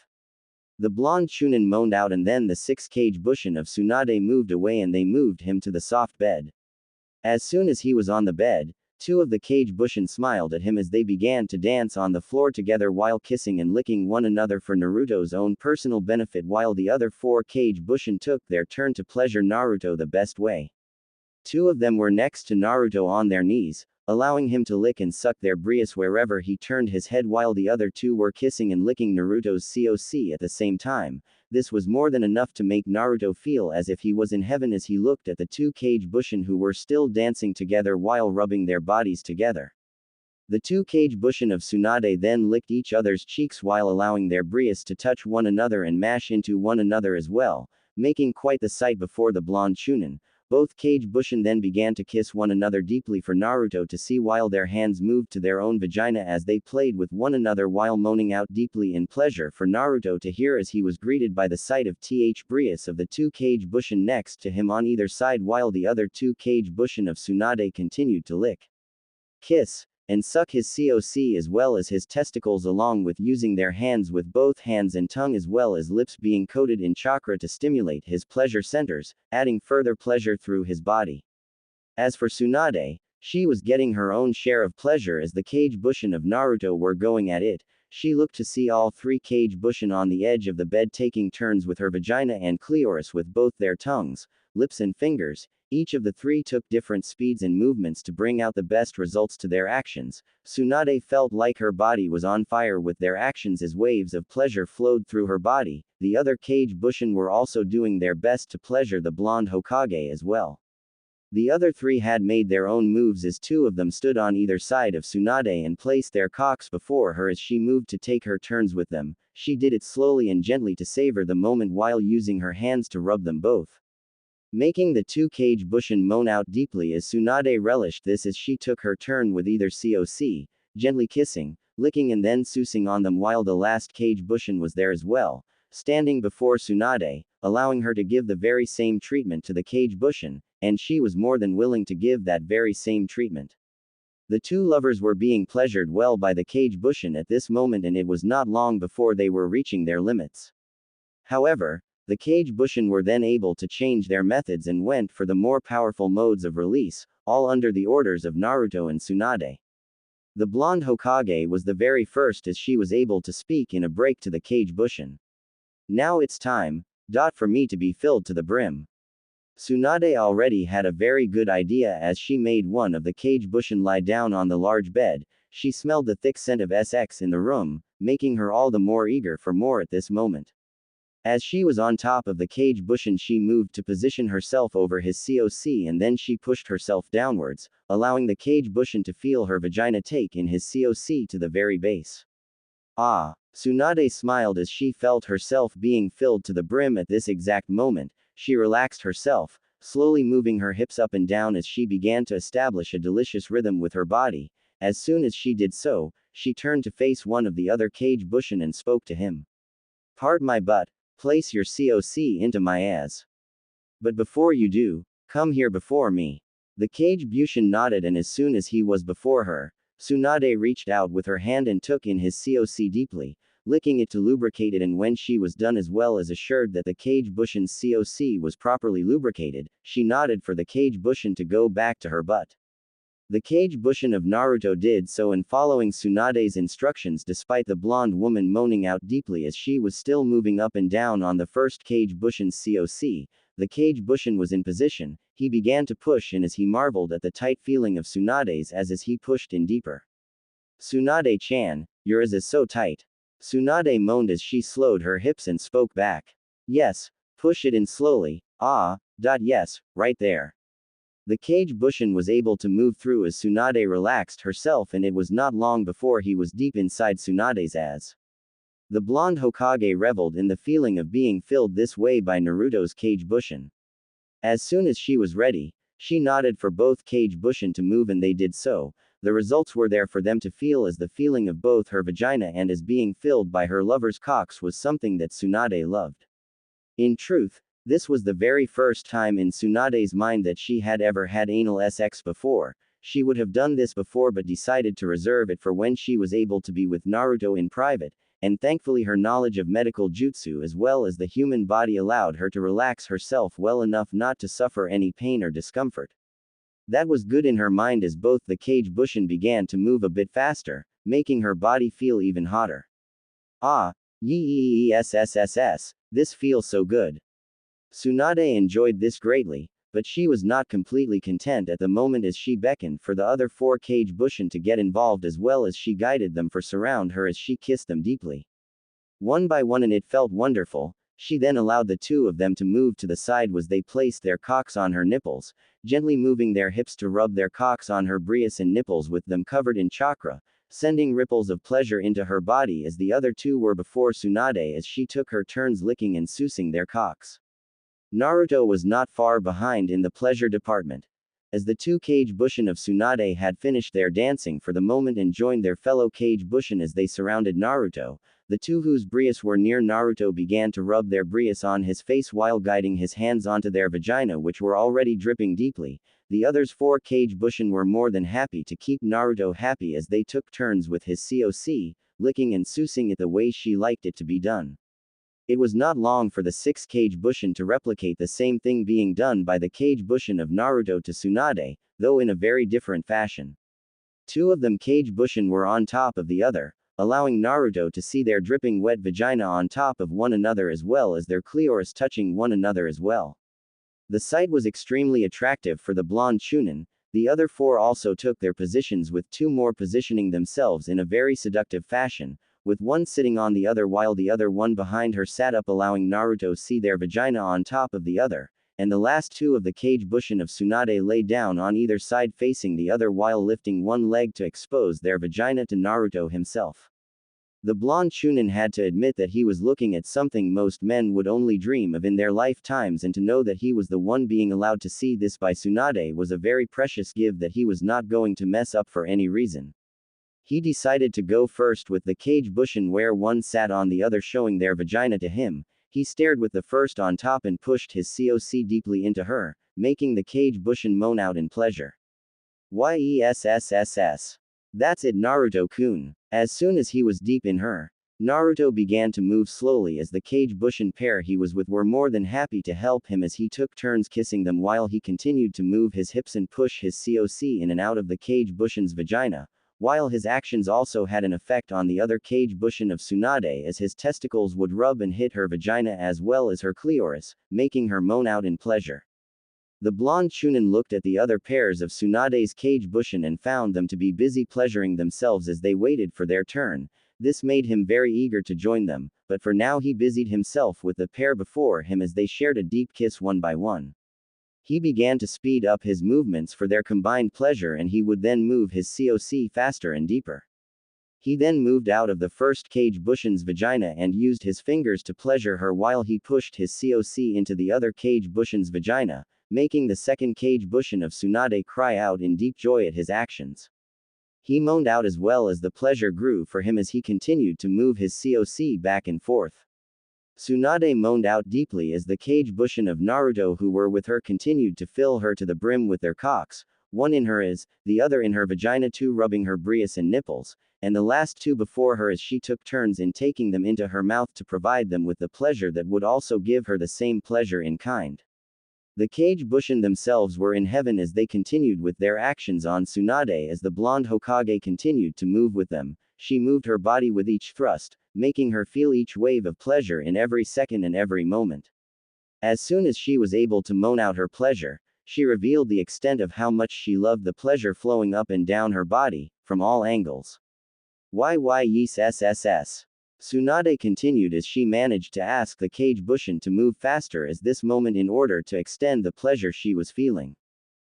The blonde Chunin moaned out and then the 6 cage bushin of Tsunade moved away and they moved him to the soft bed. As soon as he was on the bed, 2 of the cage bushin smiled at him as they began to dance on the floor together while kissing and licking one another for Naruto's own personal benefit, while the other 4 cage bushin took their turn to pleasure Naruto the best way. 2 of them were next to Naruto on their knees, allowing him to lick and suck their brious wherever he turned his head, while the other 2 were kissing and licking Naruto's COC at the same time. This was more than enough to make Naruto feel as if he was in heaven as he looked at the 2 cage bushin who were still dancing together while rubbing their bodies together. The two cage bushin of Tsunade then licked each other's cheeks while allowing their brias to touch one another and mash into one another as well, making quite the sight before the blonde Chunin. Both cage bushin then began to kiss one another deeply for Naruto to see while their hands moved to their own vagina as they played with one another while moaning out deeply in pleasure for Naruto to hear as he was greeted by the sight of brias of the two cage bushin next to him on either side while the other two cage bushin of Tsunade continued to lick, kiss, and suck his coc as well as his testicles along with using their hands with both hands and tongue as well as lips being coated in chakra to stimulate his pleasure centers, adding further pleasure through his body. As for Tsunade, she was getting her own share of pleasure as the cage bushin of Naruto were going at it. She looked to see all three cage bushin on the edge of the bed taking turns with her vagina and clitoris with both their tongues, lips and fingers. Each of the three took different speeds and movements to bring out the best results to their actions. Tsunade felt like her body was on fire with their actions as waves of pleasure flowed through her body. The other cage bushin were also doing their best to pleasure the blonde Hokage as well. The other three had made their own moves as two of them stood on either side of Tsunade and placed their cocks before her as she moved to take her turns with them. She did it slowly and gently to savor the moment while using her hands to rub them both, making the two cage bushin moan out deeply as Tsunade relished this as she took her turn with either coc, gently kissing, licking and then sousing on them while the last cage bushin was there as well, standing before Tsunade, allowing her to give the very same treatment to the cage bushin, and she was more than willing to give that very same treatment. The two lovers were being pleasured well by the cage bushin at this moment and it was not long before they were reaching their limits. However, the cage bushin were then able to change their methods and went for the more powerful modes of release, all under the orders of Naruto and Tsunade. The blonde Hokage was the very first as she was able to speak in a break to the cage bushin. Now it's time, for me to be filled to the brim. Tsunade already had a very good idea as she made one of the cage bushin lie down on the large bed. She smelled the thick scent of SX in the room, making her all the more eager for more at this moment. As she was on top of the cage bushin she moved to position herself over his coc and then she pushed herself downwards, allowing the cage bushin to feel her vagina take in his coc to the very base. Ah! Tsunade smiled as she felt herself being filled to the brim at this exact moment. She relaxed herself, slowly moving her hips up and down as she began to establish a delicious rhythm with her body. As soon as she did so, she turned to face one of the other cage bushin and spoke to him. "Part my butt. Place your coc into my ass. But before you do, come here before me." The cage bushin nodded and as soon as he was before her, Tsunade reached out with her hand and took in his coc deeply, licking it to lubricate it and when she was done as well as assured that the cage bushin's coc was properly lubricated, she nodded for the cage bushin to go back to her butt. The cage bushin of Naruto did so and following Tsunade's instructions despite the blonde woman moaning out deeply as she was still moving up and down on the first cage bushin's coc, the cage bushin was in position. He began to push in as he marveled at the tight feeling of Tsunade's as he pushed in deeper. "Tsunade-chan, yours is so tight." Tsunade moaned as she slowed her hips and spoke back. "Yes, push it in slowly, yes, right there." The cage bushin was able to move through as Tsunade relaxed herself and it was not long before he was deep inside Tsunade's ass. The blonde Hokage reveled in the feeling of being filled this way by Naruto's cage bushin. As soon as she was ready, she nodded for both cage bushin to move and they did so. The results were there for them to feel as the feeling of both her vagina and as being filled by her lover's cocks was something that Tsunade loved. In truth, this was the very first time in Tsunade's mind that she had ever had anal sex before. She would have done this before but decided to reserve it for when she was able to be with Naruto in private, and thankfully her knowledge of medical jutsu as well as the human body allowed her to relax herself well enough not to suffer any pain or discomfort. That was good in her mind as both the cage bushin began to move a bit faster, making her body feel even hotter. "Ah, yes, this feels so good." Tsunade enjoyed this greatly, but she was not completely content at the moment as she beckoned for the other four cage bushin to get involved as well as she guided them for surround her as she kissed them deeply. One by one and it felt wonderful. She then allowed the two of them to move to the side as they placed their cocks on her nipples, gently moving their hips to rub their cocks on her brias and nipples with them covered in chakra, sending ripples of pleasure into her body as the other two were before Tsunade as she took her turns licking and sousing their cocks. Naruto was not far behind in the pleasure department. As the two Kage Bushin of Tsunade had finished their dancing for the moment and joined their fellow Kage Bushin as they surrounded Naruto, the two whose brias were near Naruto began to rub their brias on his face while guiding his hands onto their vagina which were already dripping deeply. The others four Kage Bushin were more than happy to keep Naruto happy as they took turns with his COC, licking and sousing it the way she liked it to be done. It was not long for the six Kage Bushin to replicate the same thing being done by the Kage Bushin of Naruto to Tsunade, though in a very different fashion. Two of them Kage Bushin were on top of the other, allowing Naruto to see their dripping wet vagina on top of one another as well as their clitoris touching one another as well. The sight was extremely attractive for the blonde Chunin. The other four also took their positions with two more positioning themselves in a very seductive fashion, with one sitting on the other while the other one behind her sat up allowing Naruto see their vagina on top of the other, and the last two of the Kage Bushin of Tsunade lay down on either side facing the other while lifting one leg to expose their vagina to Naruto himself. The blonde Chunin had to admit that he was looking at something most men would only dream of in their lifetimes, and to know that he was the one being allowed to see this by Tsunade was a very precious gift that he was not going to mess up for any reason. He decided to go first with the Kage Bushin where one sat on the other showing their vagina to him. He stared with the first on top and pushed his COC deeply into her, making the Kage Bushin moan out in pleasure. Yesss. That's it, Naruto-kun. As soon as he was deep in her, Naruto began to move slowly as the Kage Bushin pair he was with were more than happy to help him as he took turns kissing them while he continued to move his hips and push his COC in and out of the Kage Bushin's vagina, while his actions also had an effect on the other Kage Bushin of Tsunade as his testicles would rub and hit her vagina as well as her clitoris, making her moan out in pleasure. The blonde Chunin looked at the other pairs of Tsunade's Kage Bushin and found them to be busy pleasuring themselves as they waited for their turn. This made him very eager to join them, but for now he busied himself with the pair before him as they shared a deep kiss one by one. He began to speed up his movements for their combined pleasure and he would then move his COC faster and deeper. He then moved out of the first Kage Bushin's vagina and used his fingers to pleasure her while he pushed his COC into the other Kage Bushin's vagina, making the second Kage Bushin of Tsunade cry out in deep joy at his actions. He moaned out as well as the pleasure grew for him as he continued to move his COC back and forth. Tsunade moaned out deeply as the Kage Bushin of Naruto who were with her continued to fill her to the brim with their cocks, one in her as, the other in her vagina too rubbing her brias and nipples, and the last two before her as she took turns in taking them into her mouth to provide them with the pleasure that would also give her the same pleasure in kind. The Kage Bushin themselves were in heaven as they continued with their actions on Tsunade as the blonde Hokage continued to move with them. She moved her body with each thrust, making her feel each wave of pleasure in every second and every moment. As soon as she was able to moan out her pleasure, she revealed the extent of how much she loved the pleasure flowing up and down her body, from all angles. Yes. Tsunade continued as she managed to ask the Kage Bushin to move faster at this moment in order to extend the pleasure she was feeling.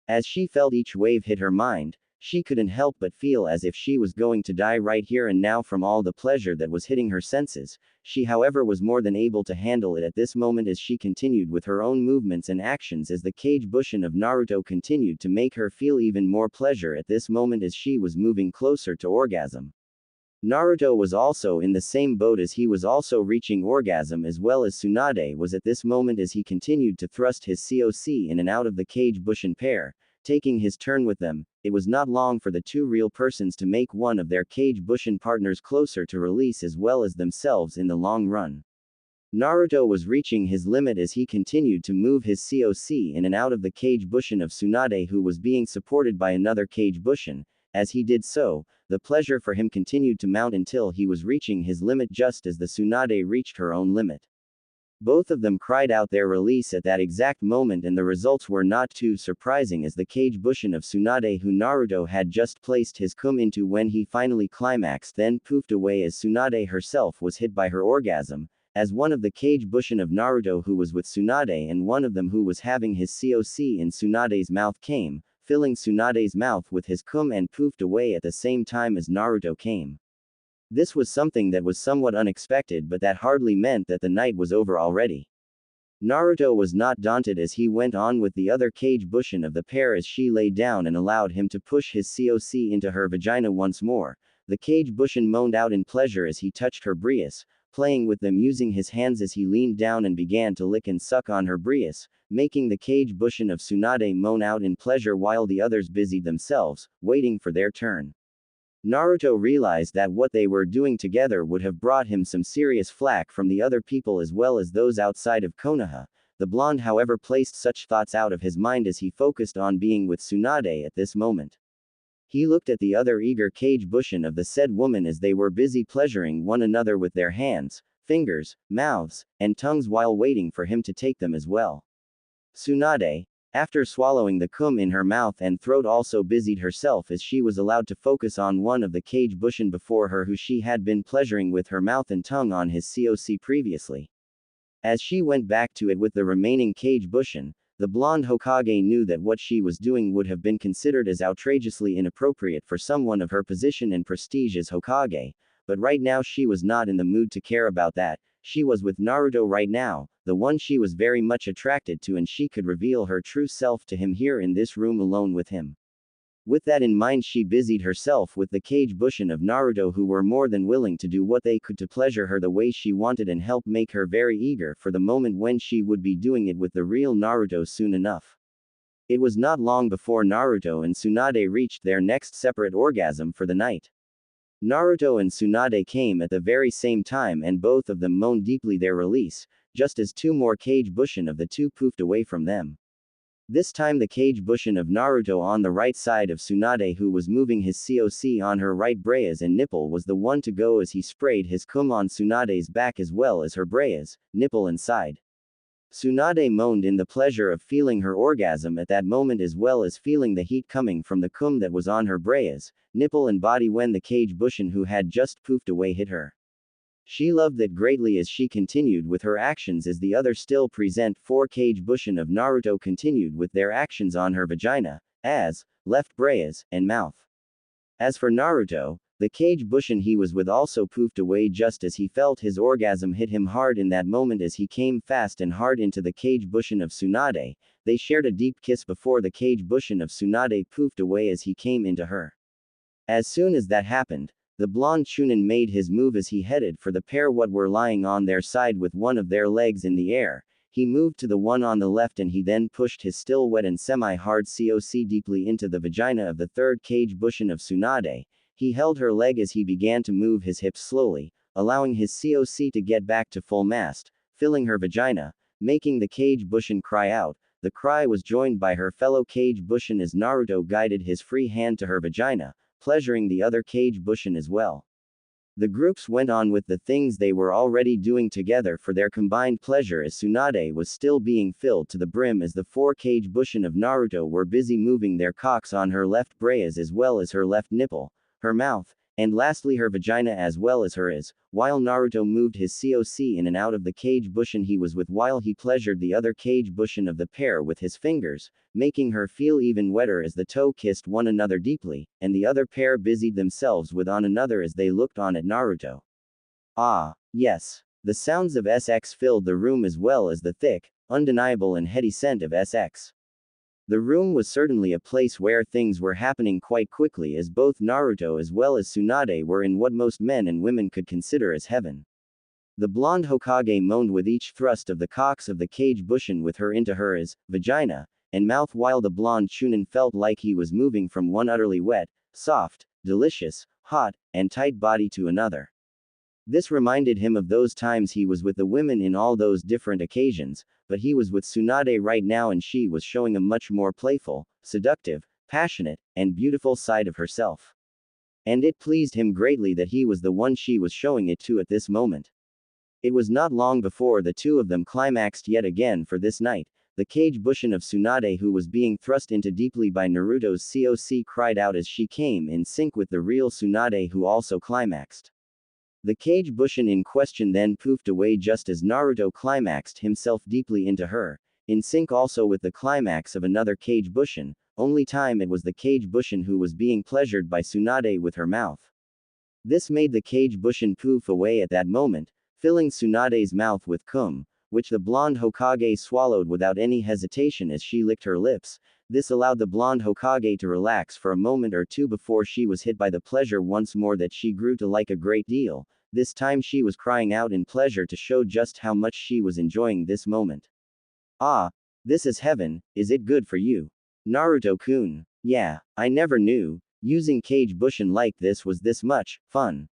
As she felt each wave hit her mind, she couldn't help but feel as if she was going to die right here and now from all the pleasure that was hitting her senses. She however was more than able to handle it at this moment as she continued with her own movements and actions as the Kage Bushin of Naruto continued to make her feel even more pleasure at this moment as she was moving closer to orgasm. Naruto was also in the same boat as he was also reaching orgasm as well as Tsunade was at this moment as he continued to thrust his COC in and out of the Kage Bushin pair, taking his turn with them. It was not long for the two real persons to make one of their Kage Bushin partners closer to release as well as themselves in the long run. Naruto was reaching his limit as he continued to move his COC in and out of the Kage Bushin of Tsunade who was being supported by another Kage Bushin. As he did so, the pleasure for him continued to mount until he was reaching his limit just as the Tsunade reached her own limit. Both of them cried out their release at that exact moment and the results were not too surprising as the Kage Bushin of Tsunade who Naruto had just placed his cum into when he finally climaxed then poofed away as Tsunade herself was hit by her orgasm, as one of the cage bushin of Naruto who was with Tsunade and one of them who was having his COC in Tsunade's mouth came, filling Tsunade's mouth with his cum and poofed away at the same time as Naruto came. This was something that was somewhat unexpected, but that hardly meant that the night was over already. Naruto was not daunted as he went on with the other cage bushin of the pair as she lay down and allowed him to push his COC into her vagina once more. The cage bushin moaned out in pleasure as he touched her brias, playing with them using his hands as he leaned down and began to lick and suck on her brias, making the cage bushin of Tsunade moan out in pleasure while the others busied themselves, waiting for their turn. Naruto realized that what they were doing together would have brought him some serious flack from the other people as well as those outside of Konoha. The blonde however placed such thoughts out of his mind as he focused on being with Tsunade at this moment. He looked at the other eager cage bushin of the said woman as they were busy pleasuring one another with their hands, fingers, mouths, and tongues while waiting for him to take them as well. Tsunade, after swallowing the cum in her mouth and throat, also busied herself as she was allowed to focus on one of the cage bushin before her who she had been pleasuring with her mouth and tongue on his COC previously. As she went back to it with the remaining cage bushin, the blonde Hokage knew that what she was doing would have been considered as outrageously inappropriate for someone of her position and prestige as Hokage, but right now she was not in the mood to care about that. She was with Naruto right now, the one she was very much attracted to, and she could reveal her true self to him here in this room alone with him. With that in mind, she busied herself with the cage bushin of Naruto who were more than willing to do what they could to pleasure her the way she wanted and help make her very eager for the moment when she would be doing it with the real Naruto soon enough. It was not long before Naruto and Tsunade reached their next separate orgasm for the night. Naruto and Tsunade came at the very same time and both of them moaned deeply their release, just as two more cage bushin of the two poofed away from them. This time the cage bushin of Naruto on the right side of Tsunade who was moving his COC on her right brias and nipple was the one to go as he sprayed his cum on Tsunade's back as well as her brias, nipple and side. Tsunade moaned in the pleasure of feeling her orgasm at that moment as well as feeling the heat coming from the cum that was on her brias, nipple and body when the cage bushin who had just poofed away hit her. She loved that greatly as she continued with her actions as the other still present four cage bushin of Naruto continued with their actions on her vagina, as, left brias, and mouth. As for Naruto, the cage bushin he was with also poofed away just as he felt his orgasm hit him hard in that moment as he came fast and hard into the cage bushin of Tsunade. They shared a deep kiss before the cage bushin of Tsunade poofed away as he came into her. As soon as that happened, the blonde Chunin made his move as he headed for the pair what were lying on their side with one of their legs in the air. He moved to the one on the left and he then pushed his still wet and semi-hard COC deeply into the vagina of the third cage bushin of Tsunade. He held her leg as he began to move his hips slowly, allowing his COC to get back to full mast, filling her vagina, making the cage bushin cry out. The cry was joined by her fellow cage bushin as Naruto guided his free hand to her vagina, pleasuring the other cage bushin as well. The groups went on with the things they were already doing together for their combined pleasure as Tsunade was still being filled to the brim as the four cage bushin of Naruto were busy moving their cocks on her left brias as well as her left nipple, her mouth, and lastly her vagina as well as hers, while Naruto moved his COC in and out of the cage bushin he was with while he pleasured the other cage bushin of the pair with his fingers, making her feel even wetter as the toe kissed one another deeply, and the other pair busied themselves with on another as they looked on at Naruto. Ah, yes. The sounds of SX filled the room as well as the thick, undeniable and heady scent of SX. The room was certainly a place where things were happening quite quickly as both Naruto as well as Tsunade were in what most men and women could consider as heaven. The blonde Hokage moaned with each thrust of the cocks of the cage bushin with her into hers, vagina, and mouth while the blonde Chunin felt like he was moving from one utterly wet, soft, delicious, hot, and tight body to another. This reminded him of those times he was with the women in all those different occasions, but he was with Tsunade right now and she was showing a much more playful, seductive, passionate, and beautiful side of herself. And it pleased him greatly that he was the one she was showing it to at this moment. It was not long before the two of them climaxed yet again for this night. The cage bushin of Tsunade who was being thrust into deeply by Naruto's COC cried out as she came in sync with the real Tsunade who also climaxed. The cage bushin in question then poofed away just as Naruto climaxed himself deeply into her, in sync also with the climax of another cage bushin, only time it was the cage bushin who was being pleasured by Tsunade with her mouth. This made the cage bushin poof away at that moment, filling Tsunade's mouth with cum, which the blonde Hokage swallowed without any hesitation as she licked her lips. This allowed the blonde Hokage to relax for a moment or two before she was hit by the pleasure once more that she grew to like a great deal. This time she was crying out in pleasure to show just how much she was enjoying this moment. Ah, this is heaven, is it good for you? Naruto-kun. Yeah, I never knew, using cage bushin like this was this much fun.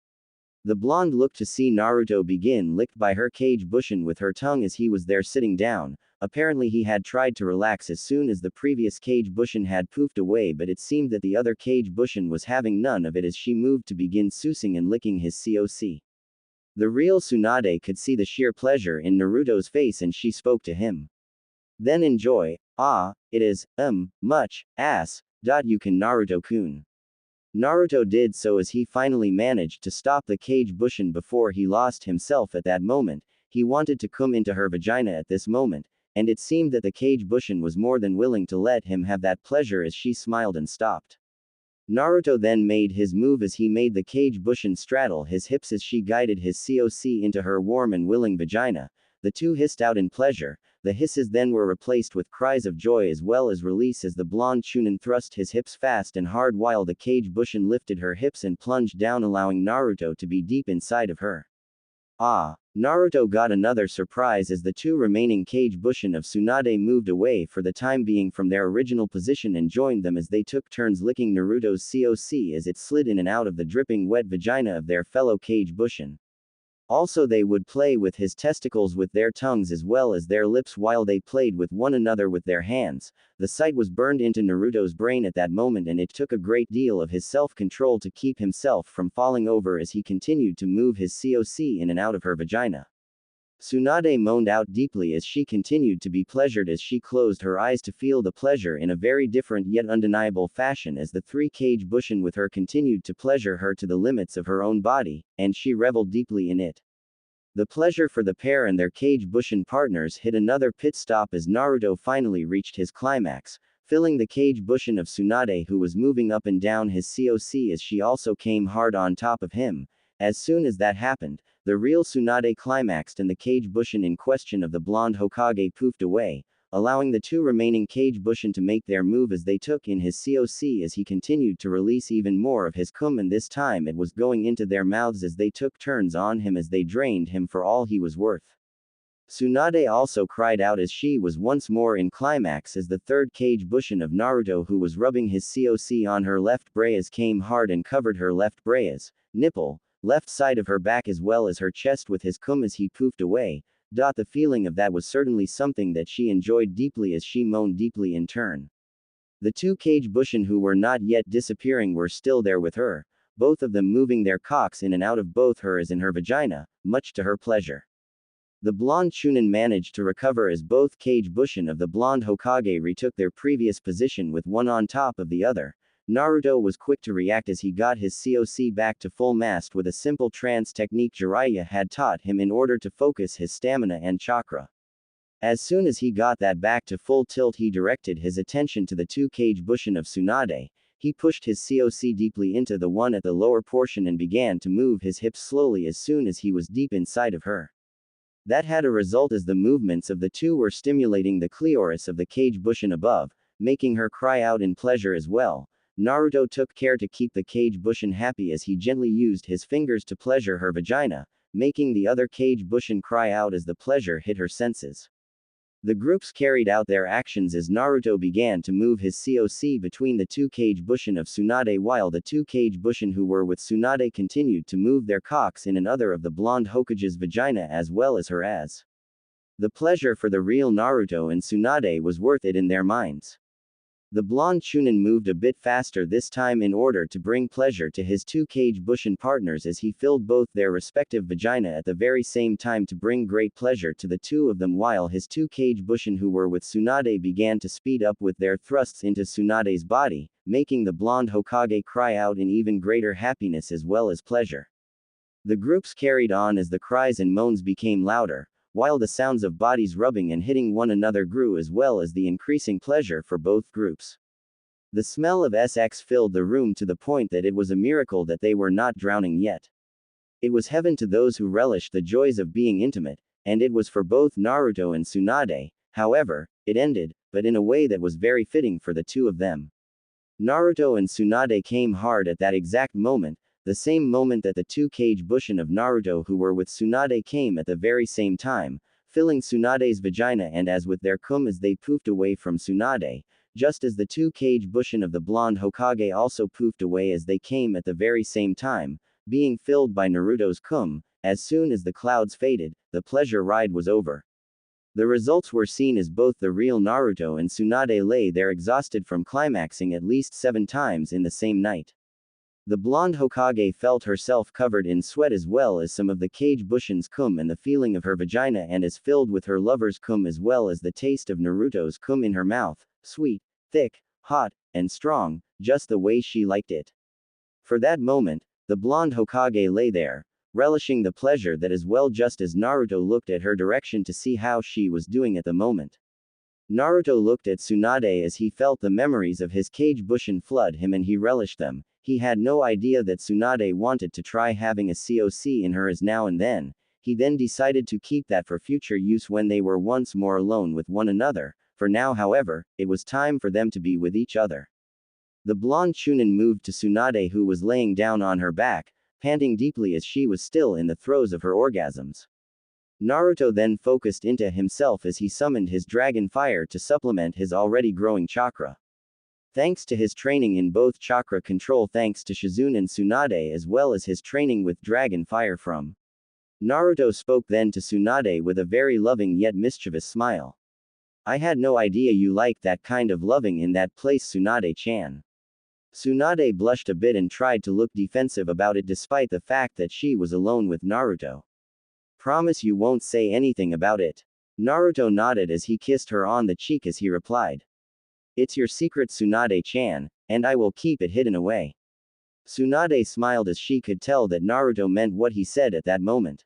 The blonde looked to see Naruto begin licked by her cage bushin with her tongue as he was there sitting down. Apparently he had tried to relax as soon as the previous cage bushin had poofed away, but it seemed that the other cage bushin was having none of it as she moved to begin sousing and licking his coc. The real Tsunade could see the sheer pleasure in Naruto's face and she spoke to him. Then enjoy. Ah, it is, much, ass, you can Naruto-kun. Naruto did so as he finally managed to stop the cage bushin before he lost himself at that moment. He wanted to come into her vagina at this moment, and it seemed that the cage bushin was more than willing to let him have that pleasure as she smiled and stopped. Naruto then made his move as he made the cage bushin straddle his hips as she guided his coc into her warm and willing vagina. The two hissed out in pleasure. The hisses then were replaced with cries of joy as well as release as the blonde Chunin thrust his hips fast and hard while the cage bushin lifted her hips and plunged down, allowing Naruto to be deep inside of her. Ah, Naruto got another surprise as the two remaining cage bushin of Tsunade moved away for the time being from their original position and joined them as they took turns licking Naruto's coc as it slid in and out of the dripping wet vagina of their fellow cage bushin. Also they would play with his testicles with their tongues as well as their lips while they played with one another with their hands. The sight was burned into Naruto's brain at that moment and it took a great deal of his self-control to keep himself from falling over as he continued to move his coc in and out of her vagina. Tsunade moaned out deeply as she continued to be pleasured as she closed her eyes to feel the pleasure in a very different yet undeniable fashion as the three cage bushin with her continued to pleasure her to the limits of her own body, and she reveled deeply in it. The pleasure for the pair and their cage bushin partners hit another pit stop as Naruto finally reached his climax, filling the cage bushin of Tsunade who was moving up and down his coc as she also came hard on top of him. As soon as that happened, the real Tsunade climaxed and the cage bushin in question of the blonde Hokage poofed away, allowing the two remaining cage bushin to make their move as they took in his coc as he continued to release even more of his cum, and this time it was going into their mouths as they took turns on him as they drained him for all he was worth. Tsunade also cried out as she was once more in climax as the third cage bushin of Naruto who was rubbing his coc on her left braise came hard and covered her left braise, nipple, left side of her back as well as her chest with his cum as he poofed away. The feeling of that was certainly something that she enjoyed deeply as she moaned deeply in turn. The two cage bushin who were not yet disappearing were still there with her, both of them moving their cocks in and out of both hers and her vagina, much to her pleasure. The blonde Chunin managed to recover as both cage bushin of the blonde Hokage retook their previous position with one on top of the other. Naruto was quick to react as he got his coc back to full mast with a simple trance technique Jiraiya had taught him in order to focus his stamina and chakra. As soon as he got that back to full tilt, he directed his attention to the two cage bushin of Tsunade. He pushed his coc deeply into the one at the lower portion and began to move his hips slowly as soon as he was deep inside of her. That had a result as the movements of the two were stimulating the clitoris of the cage bushin above, making her cry out in pleasure as well. Naruto took care to keep the cage bushin happy as he gently used his fingers to pleasure her vagina, making the other cage bushin cry out as the pleasure hit her senses. The groups carried out their actions as Naruto began to move his coc between the two cage bushin of Tsunade while the two cage bushin who were with Tsunade continued to move their cocks in and other of the blonde Hokage's vagina as well as her ass. The pleasure for the real Naruto and Tsunade was worth it in their minds. The blonde Chunin moved a bit faster this time in order to bring pleasure to his two cage bushin partners as he filled both their respective vagina at the very same time to bring great pleasure to the two of them while his two cage bushin who were with Tsunade began to speed up with their thrusts into Tsunade's body, making the blonde Hokage cry out in even greater happiness as well as pleasure. The groups carried on as the cries and moans became louder, while the sounds of bodies rubbing and hitting one another grew as well as the increasing pleasure for both groups. The smell of SX filled the room to the point that it was a miracle that they were not drowning yet. It was heaven to those who relished the joys of being intimate, and it was for both Naruto and Tsunade. However, it ended, but in a way that was very fitting for the two of them. Naruto and Tsunade came hard at that exact moment, the same moment that the two Kage Bushin of Naruto who were with Tsunade came at the very same time, filling Tsunade's vagina, and as with their cum as they poofed away from Tsunade, just as the two Kage Bushin of the blonde Hokage also poofed away as they came at the very same time, being filled by Naruto's cum. As soon as the clouds faded, the pleasure ride was over. The results were seen as both the real Naruto and Tsunade lay there exhausted from climaxing at least 7 times in the same night. The blonde Hokage felt herself covered in sweat as well as some of the Kage Bushin's cum and the feeling of her vagina, and is filled with her lover's cum as well as the taste of Naruto's cum in her mouth, sweet, thick, hot, and strong, just the way she liked it. For that moment, the blonde Hokage lay there, relishing the pleasure that as well, just as Naruto looked at her direction to see how she was doing at the moment. Naruto looked at Tsunade as he felt the memories of his Kage Bushin flood him and he relished them. He had no idea that Tsunade wanted to try having a COC in her as now and then. He then decided to keep that for future use when they were once more alone with one another. For now, however, it was time for them to be with each other. The blonde Chunin moved to Tsunade, who was laying down on her back, panting deeply as she was still in the throes of her orgasms. Naruto then focused into himself as he summoned his dragon fire to supplement his already growing chakra. Thanks to his training in both chakra control, thanks to Shizune and Tsunade, as well as his training with dragon fire from Naruto spoke then to Tsunade with a very loving yet mischievous smile. I had no idea you liked that kind of loving in that place, Tsunade-chan. Tsunade blushed a bit and tried to look defensive about it despite the fact that she was alone with Naruto. Promise you won't say anything about it. Naruto nodded as he kissed her on the cheek as he replied. It's your secret, Tsunade-chan, and I will keep it hidden away. Tsunade smiled as she could tell that Naruto meant what he said at that moment.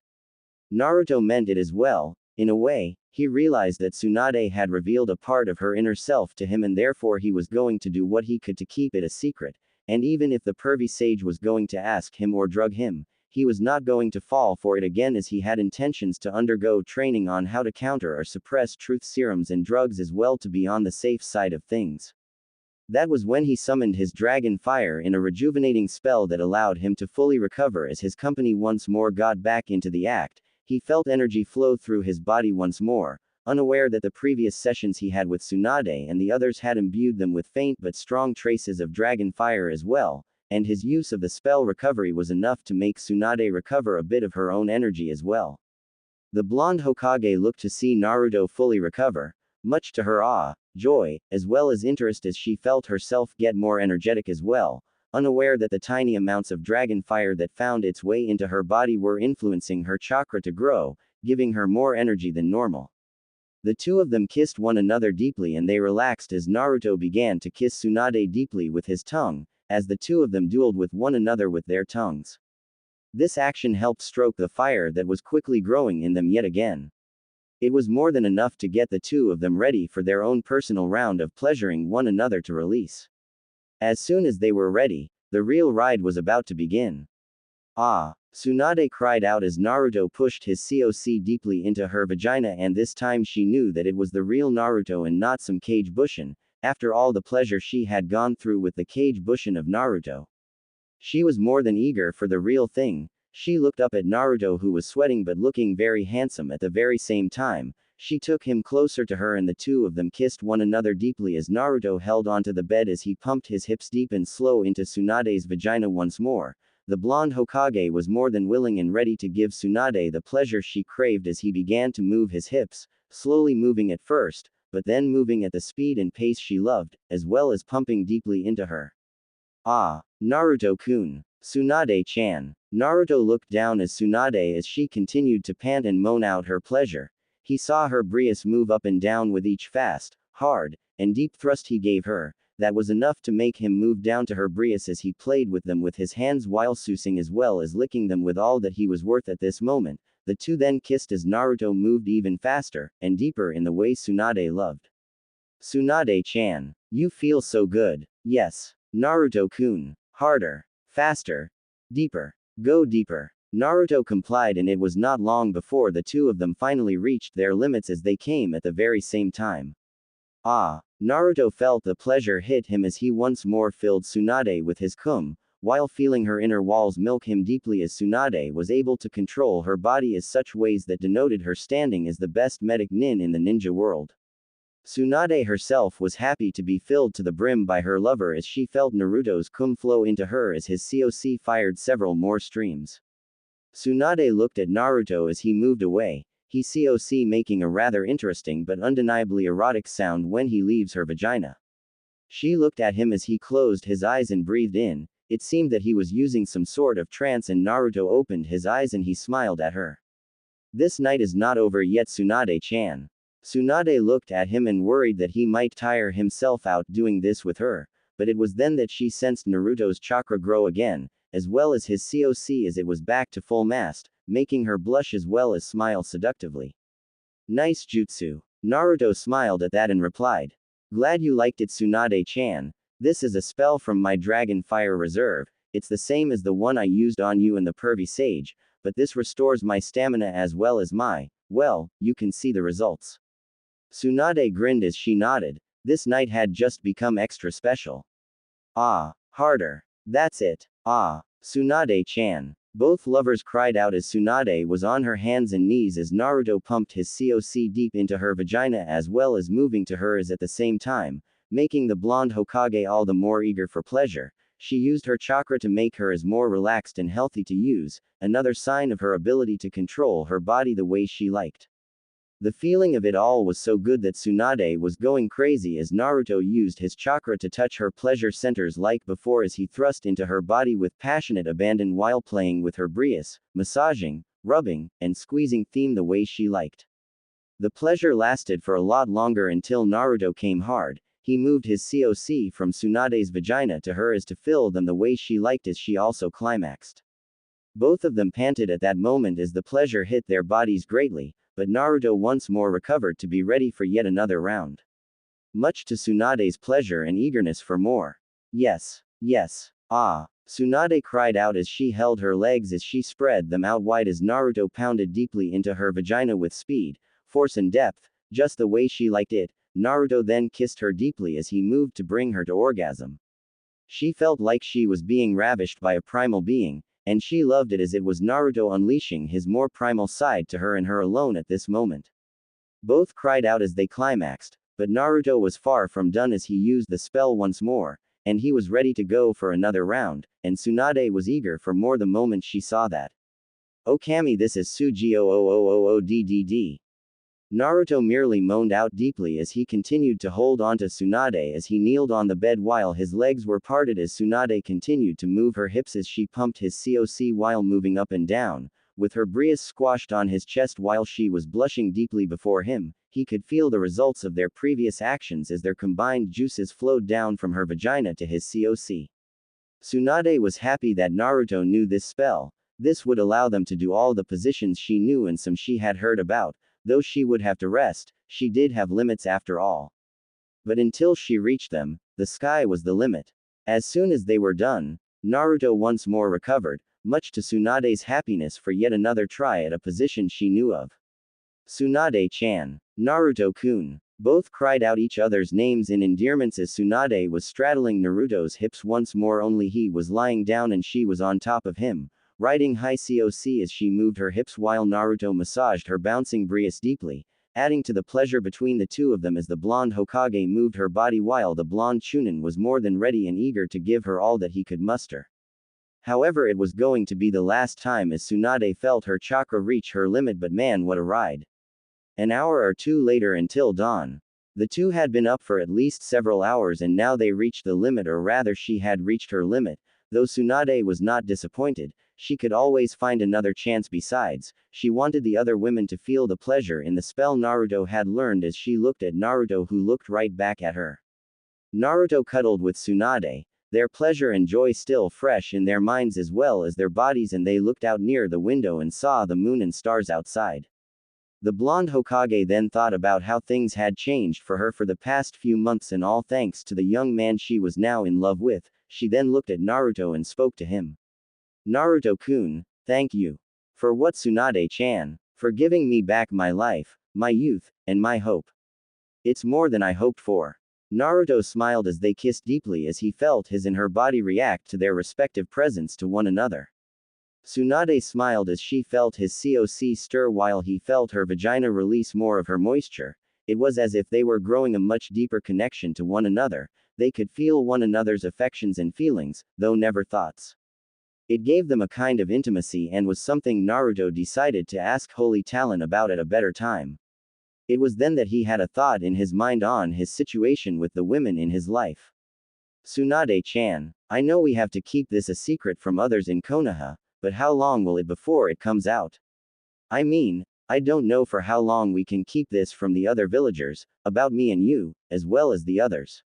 Naruto meant it as well. In a way, he realized that Tsunade had revealed a part of her inner self to him, and therefore he was going to do what he could to keep it a secret, and even if the pervy sage was going to ask him or drug him, he was not going to fall for it again, as he had intentions to undergo training on how to counter or suppress truth serums and drugs as well to be on the safe side of things. That was when he summoned his dragon fire in a rejuvenating spell that allowed him to fully recover as his company once more got back into the act. He felt energy flow through his body once more, unaware that the previous sessions he had with Tsunade and the others had imbued them with faint but strong traces of dragon fire as well, and his use of the spell recovery was enough to make Tsunade recover a bit of her own energy as well. The blonde Hokage looked to see Naruto fully recover, much to her awe, joy, as well as interest, as she felt herself get more energetic as well, unaware that the tiny amounts of dragon fire that found its way into her body were influencing her chakra to grow, giving her more energy than normal. The two of them kissed one another deeply and they relaxed as Naruto began to kiss Tsunade deeply with his tongue, as the two of them dueled with one another with their tongues. This action helped stoke the fire that was quickly growing in them yet again. It was more than enough to get the two of them ready for their own personal round of pleasuring one another to release. As soon as they were ready, the real ride was about to begin. Ah! Tsunade cried out as Naruto pushed his COC deeply into her vagina, and this time she knew that it was the real Naruto and not some Kage Bushin, after all the pleasure she had gone through with the Kage Bushin of Naruto. She was more than eager for the real thing. She looked up at Naruto, who was sweating but looking very handsome at the very same time. She took him closer to her and the two of them kissed one another deeply as Naruto held onto the bed as he pumped his hips deep and slow into Tsunade's vagina once more. The blonde Hokage was more than willing and ready to give Tsunade the pleasure she craved as he began to move his hips, slowly moving at first, but then moving at the speed and pace she loved, as well as pumping deeply into her. Ah! Naruto-kun. Tsunade-chan. Naruto looked down as Tsunade as she continued to pant and moan out her pleasure. He saw her breasts move up and down with each fast, hard, and deep thrust he gave her. that was enough to make him move down to her breasts as he played with them with his hands while sousing as well as licking them with all that he was worth at this moment. The two then kissed as Naruto moved even faster and deeper in the way Tsunade loved. Tsunade-chan. You feel so good. Yes. Naruto-kun. Harder. Faster. Deeper. Go deeper. Naruto complied, and it was not long before the two of them finally reached their limits as they came at the very same time. Ah. Naruto felt the pleasure hit him as he once more filled Tsunade with his cum, while feeling her inner walls milk him deeply as Tsunade was able to control her body in such ways that denoted her standing as the best medic nin in the ninja world. Tsunade herself was happy to be filled to the brim by her lover as she felt Naruto's cum flow into her as his COC fired several more streams. Tsunade looked at Naruto as he moved away, he COC making a rather interesting but undeniably erotic sound when he leaves her vagina. She looked at him as he closed his eyes and breathed in. It seemed that he was using some sort of trance, and Naruto opened his eyes and he smiled at her. This night is not over yet, Tsunade-chan. Tsunade looked at him and worried that he might tire himself out doing this with her, but it was then that she sensed Naruto's chakra grow again, as well as his COC as it was back to full mast, making her blush as well as smile seductively. Nice jutsu. Naruto smiled at that and replied. Glad you liked it, Tsunade-chan. This is a spell from my Dragon Fire Reserve. It's the same as the one I used on you in the Pervy Sage, but this restores my stamina as well as well, you can see the results. Tsunade grinned as she nodded. This night had just become extra special. Ah, harder. That's it. Ah, Tsunade-chan. Both lovers cried out as Tsunade was on her hands and knees as Naruto pumped his COC deep into her vagina as well as moving to hers at the same time, making the blonde Hokage all the more eager for pleasure. She used her chakra to make her as more relaxed and healthy to use, another sign of her ability to control her body the way she liked. The feeling of it all was so good that Tsunade was going crazy as Naruto used his chakra to touch her pleasure centers like before as he thrust into her body with passionate abandon while playing with her breasts, massaging, rubbing, and squeezing theme the way she liked. The pleasure lasted for a lot longer until Naruto came hard. He moved his COC from Tsunade's vagina to her as to fill them the way she liked as she also climaxed. Both of them panted at that moment as the pleasure hit their bodies greatly, but Naruto once more recovered to be ready for yet another round. Much to Tsunade's pleasure and eagerness for more. Yes. Yes. Ah. Tsunade cried out as she held her legs as she spread them out wide as Naruto pounded deeply into her vagina with speed, force and depth, just the way she liked it. Naruto then kissed her deeply as he moved to bring her to orgasm. She felt like she was being ravished by a primal being, and she loved it as it was Naruto unleashing his more primal side to her and her alone at this moment. Both cried out as they climaxed, but Naruto was far from done as he used the spell once more, and he was ready to go for another round, and Tsunade was eager for more the moment she saw that. Oh Kami, this is Suji OOOOODDD. Naruto merely moaned out deeply as he continued to hold onto Tsunade as he kneeled on the bed while his legs were parted as Tsunade continued to move her hips as she pumped his COC while moving up and down, with her breasts squashed on his chest while she was blushing deeply before him. He could feel the results of their previous actions as their combined juices flowed down from her vagina to his COC. Tsunade was happy that Naruto knew this spell. This would allow them to do all the positions she knew and some she had heard about. Though she would have to rest, she did have limits after all. But until she reached them, the sky was the limit. As soon as they were done, Naruto once more recovered, much to Tsunade's happiness for yet another try at a position she knew of. Tsunade-chan. Naruto-kun. Both cried out each other's names in endearments as Tsunade was straddling Naruto's hips once more, only he was lying down and she was on top of him, riding high COC as she moved her hips while Naruto massaged her bouncing breasts deeply, adding to the pleasure between the two of them as the blonde Hokage moved her body while the blonde Chunin was more than ready and eager to give her all that he could muster. However, it was going to be the last time as Tsunade felt her chakra reach her limit, but man, what a ride. An hour or two later until dawn. The two had been up for at least several hours and now they reached the limit, or rather she had reached her limit. Though Tsunade was not disappointed, she could always find another chance. Besides, she wanted the other women to feel the pleasure in the spell Naruto had learned as she looked at Naruto, who looked right back at her. Naruto cuddled with Tsunade, their pleasure and joy still fresh in their minds as well as their bodies, and they looked out near the window and saw the moon and stars outside. The blonde Hokage then thought about how things had changed for her for the past few months, and all thanks to the young man she was now in love with. She then looked at Naruto and spoke to him. Naruto-kun, thank you. For what, Tsunade-chan? For giving me back my life, my youth, and my hope. It's more than I hoped for. Naruto smiled as they kissed deeply as he felt his and her body react to their respective presence to one another. Tsunade smiled as she felt his COC stir while he felt her vagina release more of her moisture. It was as if they were growing a much deeper connection to one another. They could feel one another's affections and feelings, though never thoughts. It gave them a kind of intimacy and was something Naruto decided to ask Holy Talon about at a better time. It was then that he had a thought in his mind on his situation with the women in his life. Tsunade-chan, I know we have to keep this a secret from others in Konoha, but how long will it before it comes out? I mean, I don't know for how long we can keep this from the other villagers, about me and you, as well as the others.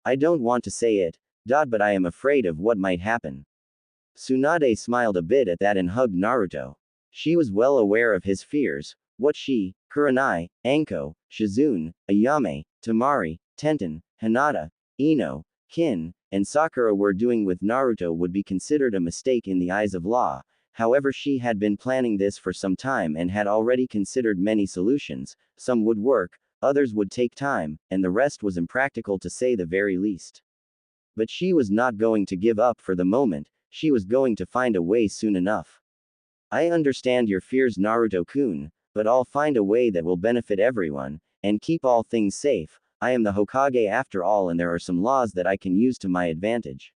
I don't want to say it, but I am afraid of what might happen. Tsunade smiled a bit at that and hugged Naruto. She was well aware of his fears. What she, Kurenai, Anko, Shizune, Ayame, Temari, Tenten, Hinata, Ino, Kin, and Sakura were doing with Naruto would be considered a mistake in the eyes of law. However, she had been planning this for some time and had already considered many solutions. Some would work, others would take time, and the rest was impractical to say the very least. But she was not going to give up for the moment. She was going to find a way soon enough. I understand your fears, Naruto-kun, but I'll find a way that will benefit everyone, and keep all things safe. I am the Hokage after all, and there are some laws that I can use to my advantage.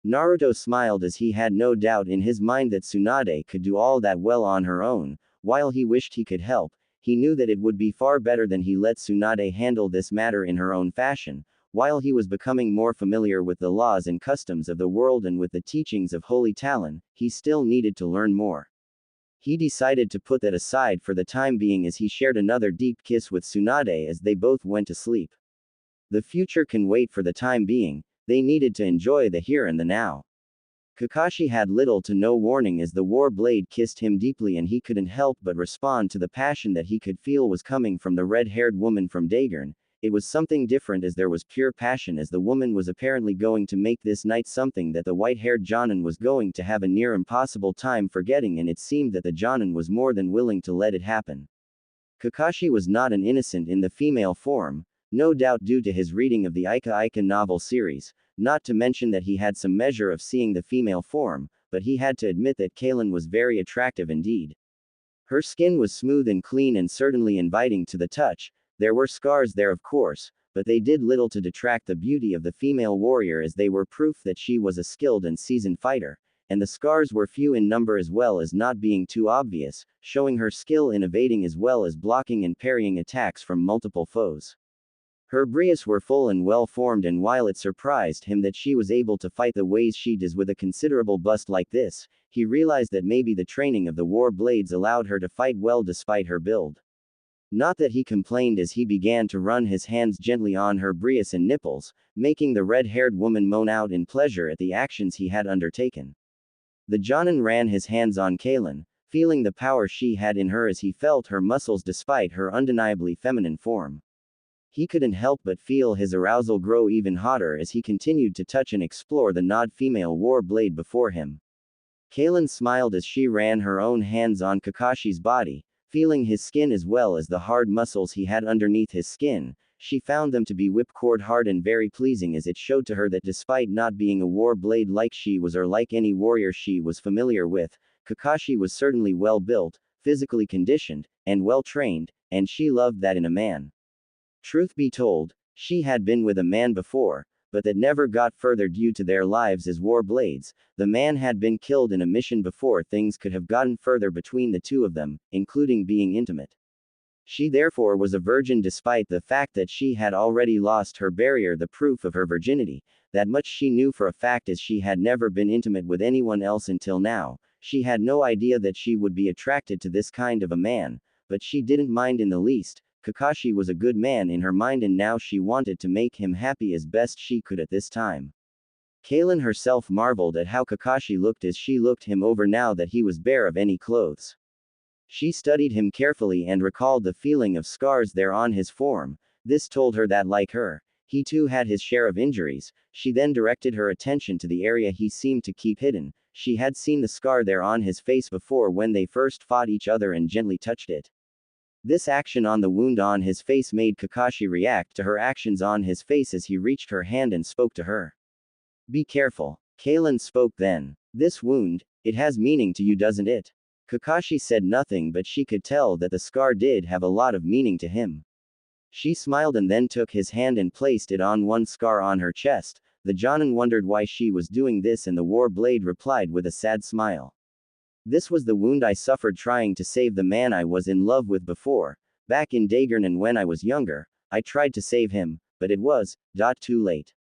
Naruto smiled as he had no doubt in his mind that Tsunade could do all that well on her own. While he wished he could help, he knew that it would be far better than he let Tsunade handle this matter in her own fashion. While he was becoming more familiar with the laws and customs of the world and with the teachings of Holy Talon, he still needed to learn more. He decided to put that aside for the time being as he shared another deep kiss with Tsunade as they both went to sleep. The future can wait for the time being. They needed to enjoy the here and the now. Kakashi had little to no warning as the war blade kissed him deeply, and he couldn't help but respond to the passion that he could feel was coming from the red-haired woman from Dagon. It was something different as there was pure passion as the woman was apparently going to make this night something that the white-haired Jonin was going to have a near impossible time forgetting, and it seemed that the Jonin was more than willing to let it happen. Kakashi was not an innocent in the female form, no doubt due to his reading of the Ika Ika novel series, not to mention that he had some measure of seeing the female form, but he had to admit that Kalin was very attractive indeed. Her skin was smooth and clean and certainly inviting to the touch. There were scars there, of course, but they did little to detract the beauty of the female warrior as they were proof that she was a skilled and seasoned fighter, and the scars were few in number as well as not being too obvious, showing her skill in evading as well as blocking and parrying attacks from multiple foes. Her brias were full and well formed, and while it surprised him that she was able to fight the ways she does with a considerable bust like this, he realized that maybe the training of the war blades allowed her to fight well despite her build. Not that he complained as he began to run his hands gently on her brias and nipples, making the red-haired woman moan out in pleasure at the actions he had undertaken. The Jonin ran his hands on Kalin, feeling the power she had in her as he felt her muscles despite her undeniably feminine form. He couldn't help but feel his arousal grow even hotter as he continued to touch and explore the gnawed female war blade before him. Kalin smiled as she ran her own hands on Kakashi's body, feeling his skin as well as the hard muscles he had underneath his skin. She found them to be whipcord hard and very pleasing as it showed to her that despite not being a war blade like she was or like any warrior she was familiar with, Kakashi was certainly well built, physically conditioned, and well trained, and she loved that in a man. Truth be told, she had been with a man before, but that never got further due to their lives as war blades. The man had been killed in a mission before things could have gotten further between the two of them, including being intimate. She therefore was a virgin despite the fact that she had already lost her barrier, the proof of her virginity. That much she knew for a fact as she had never been intimate with anyone else until now. She had no idea that she would be attracted to this kind of a man, but she didn't mind in the least. Kakashi was a good man in her mind and now she wanted to make him happy as best she could at this time. Kalin herself marveled at how Kakashi looked as she looked him over now that he was bare of any clothes. She studied him carefully and recalled the feeling of scars there on his form. This told her that like her, he too had his share of injuries. She then directed her attention to the area he seemed to keep hidden. She had seen the scar there on his face before when they first fought each other and gently touched it. This action on the wound on his face made Kakashi react to her actions on his face as he reached her hand and spoke to her. Be careful. Kalin spoke then. This wound, it has meaning to you, doesn't it? Kakashi said nothing, but she could tell that the scar did have a lot of meaning to him. She smiled and then took his hand and placed it on one scar on her chest. The Jonin wondered why she was doing this and the war blade replied with a sad smile. This was the wound I suffered trying to save the man I was in love with before. Back in Daegernon when I was younger, I tried to save him, but it was, too late.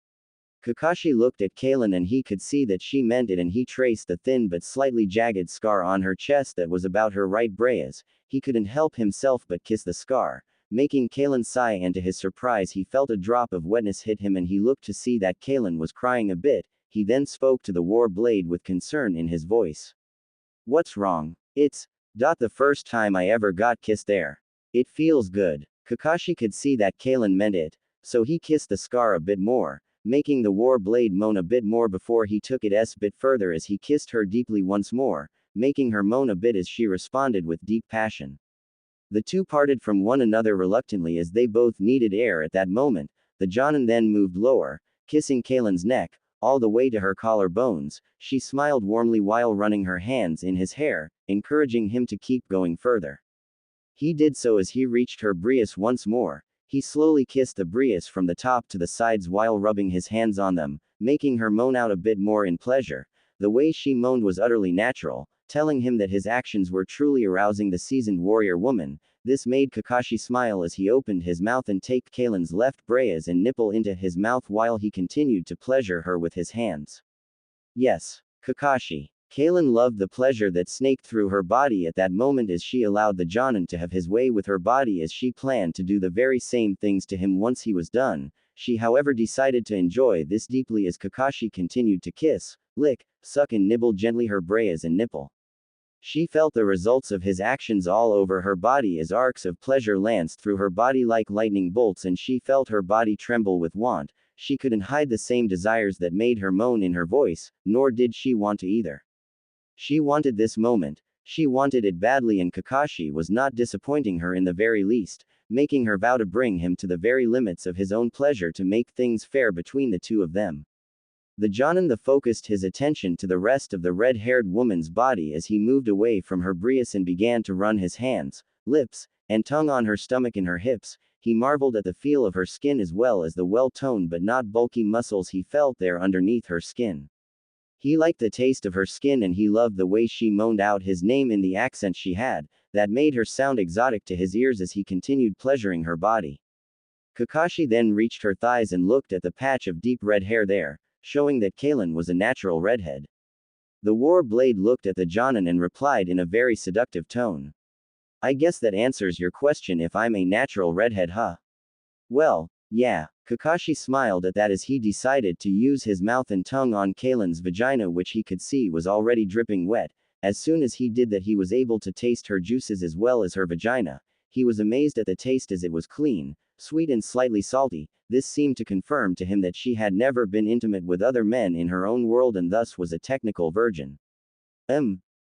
Kakashi looked at Kalin and he could see that she meant it and he traced the thin but slightly jagged scar on her chest that was about her right brace. He couldn't help himself but kiss the scar, making Kalin sigh, and to his surprise he felt a drop of wetness hit him and he looked to see that Kalin was crying a bit. He then spoke to the war blade with concern in his voice. What's wrong? It's, the first time I ever got kissed there. It feels good. Kakashi could see that Kalin meant it, so he kissed the scar a bit more, making the war blade moan a bit more before he took it a bit further as he kissed her deeply once more, making her moan a bit as she responded with deep passion. The two parted from one another reluctantly as they both needed air at that moment. The Jonin then moved lower, kissing Kalin's neck, all the way to her collarbones. She smiled warmly while running her hands in his hair, encouraging him to keep going further. He did so as he reached her breast once more. He slowly kissed the breast from the top to the sides while rubbing his hands on them, making her moan out a bit more in pleasure. The way she moaned was utterly natural, telling him that his actions were truly arousing the seasoned warrior woman. This made Kakashi smile as he opened his mouth and take Kalin's left brace and nipple into his mouth while he continued to pleasure her with his hands. Yes, Kakashi. Kalin loved the pleasure that snaked through her body at that moment as she allowed the Jonin to have his way with her body as she planned to do the very same things to him once he was done. She however decided to enjoy this deeply as Kakashi continued to kiss, lick, suck and nibble gently her brace and nipple. She felt the results of his actions all over her body as arcs of pleasure lanced through her body like lightning bolts and she felt her body tremble with want. She couldn't hide the same desires that made her moan in her voice, nor did she want to either. She wanted this moment. She wanted it badly and Kakashi was not disappointing her in the very least, making her vow to bring him to the very limits of his own pleasure to make things fair between the two of them. The Jonin focused his attention to the rest of the red-haired woman's body as he moved away from her breast and began to run his hands, lips, and tongue on her stomach and her hips. He marveled at the feel of her skin as well as the well-toned but not bulky muscles he felt there underneath her skin. He liked the taste of her skin and he loved the way she moaned out his name in the accent she had, that made her sound exotic to his ears as he continued pleasuring her body. Kakashi then reached her thighs and looked at the patch of deep red hair there, showing that Kalin was a natural redhead. The war blade looked at the Jonin and replied in a very seductive tone. I guess that answers your question if I'm a natural redhead, huh? Well, yeah. Kakashi smiled at that as he decided to use his mouth and tongue on Kalin's vagina which he could see was already dripping wet. As soon as he did that he was able to taste her juices as well as her vagina. He was amazed at the taste as it was clean, sweet and slightly salty. This seemed to confirm to him that she had never been intimate with other men in her own world and thus was a technical virgin.